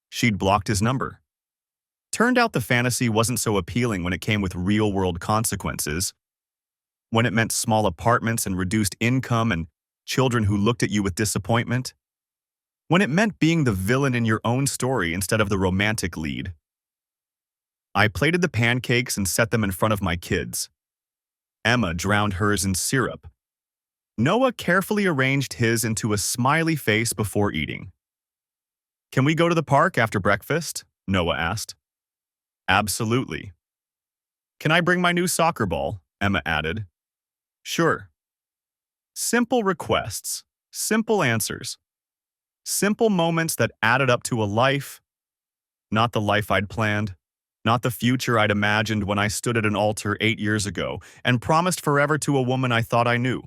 She'd blocked his number. Turned out the fantasy wasn't so appealing when it came with real-world consequences. When it meant small apartments and reduced income and children who looked at you with disappointment. When it meant being the villain in your own story instead of the romantic lead. I plated the pancakes and set them in front of my kids. Emma drowned hers in syrup. Noah carefully arranged his into a smiley face before eating. "Can we go to the park after breakfast?" Noah asked. "Absolutely." "Can I bring my new soccer ball?" Emma added. "Sure." Simple requests, simple answers. Simple moments that added up to a life. Not the life I'd planned. Not the future I'd imagined when I stood at an altar 8 years ago and promised forever to a woman I thought I knew.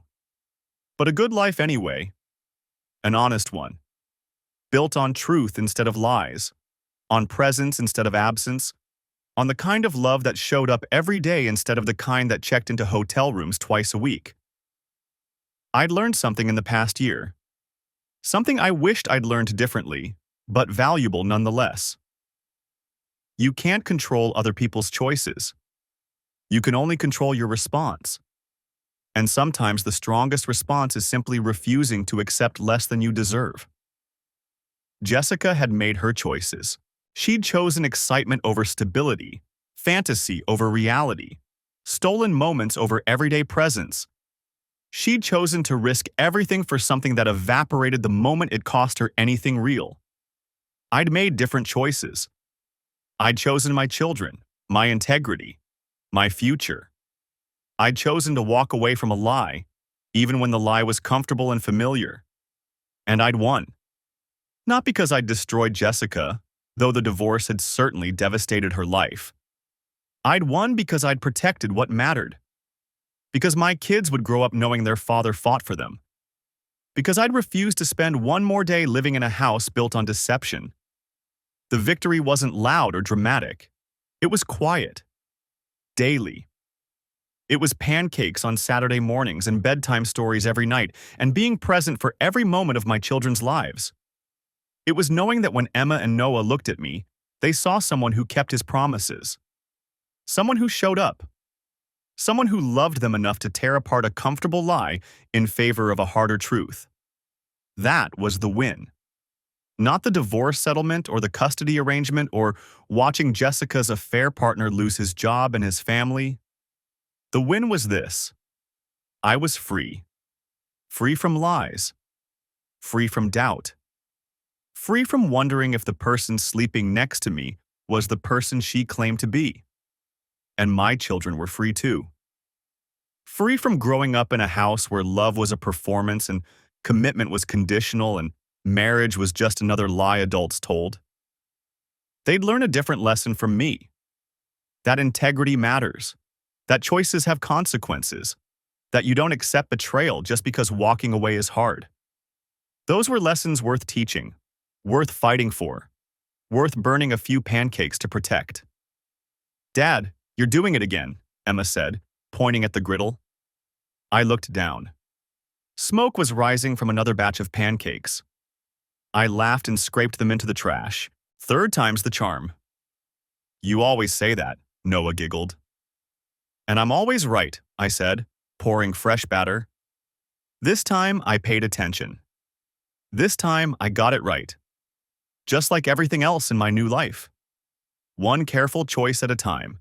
But a good life anyway. An honest one. Built on truth instead of lies. On presence instead of absence. On the kind of love that showed up every day instead of the kind that checked into hotel rooms twice a week. I'd learned something in the past year. Something I wished I'd learned differently, but valuable nonetheless. You can't control other people's choices. You can only control your response. And sometimes the strongest response is simply refusing to accept less than you deserve. Jessica had made her choices. She'd chosen excitement over stability, fantasy over reality, stolen moments over everyday presence. She'd chosen to risk everything for something that evaporated the moment it cost her anything real. I'd made different choices. I'd chosen my children, my integrity, my future. I'd chosen to walk away from a lie, even when the lie was comfortable and familiar. And I'd won. Not because I'd destroyed Jessica, though the divorce had certainly devastated her life. I'd won because I'd protected what mattered. Because my kids would grow up knowing their father fought for them. Because I'd refused to spend one more day living in a house built on deception. The victory wasn't loud or dramatic. It was quiet. Daily. It was pancakes on Saturday mornings and bedtime stories every night, and being present for every moment of my children's lives. It was knowing that when Emma and Noah looked at me, they saw someone who kept his promises. Someone who showed up. Someone who loved them enough to tear apart a comfortable lie in favor of a harder truth. That was the win. Not the divorce settlement or the custody arrangement or watching Jessica's affair partner lose his job and his family. The win was this. I was free. Free from lies. Free from doubt. Free from wondering if the person sleeping next to me was the person she claimed to be. And my children were free too. Free from growing up in a house where love was a performance and commitment was conditional and marriage was just another lie adults told. They'd learn a different lesson from me. That integrity matters. That choices have consequences. That you don't accept betrayal just because walking away is hard. Those were lessons worth teaching, worth fighting for, worth burning a few pancakes to protect. "Dad, you're doing it again," Emma said, pointing at the griddle. I looked down. Smoke was rising from another batch of pancakes. I laughed and scraped them into the trash. "Third time's the charm." "You always say that," Noah giggled. "And I'm always right," I said, pouring fresh batter. This time I paid attention. This time I got it right. Just like everything else in my new life. One careful choice at a time.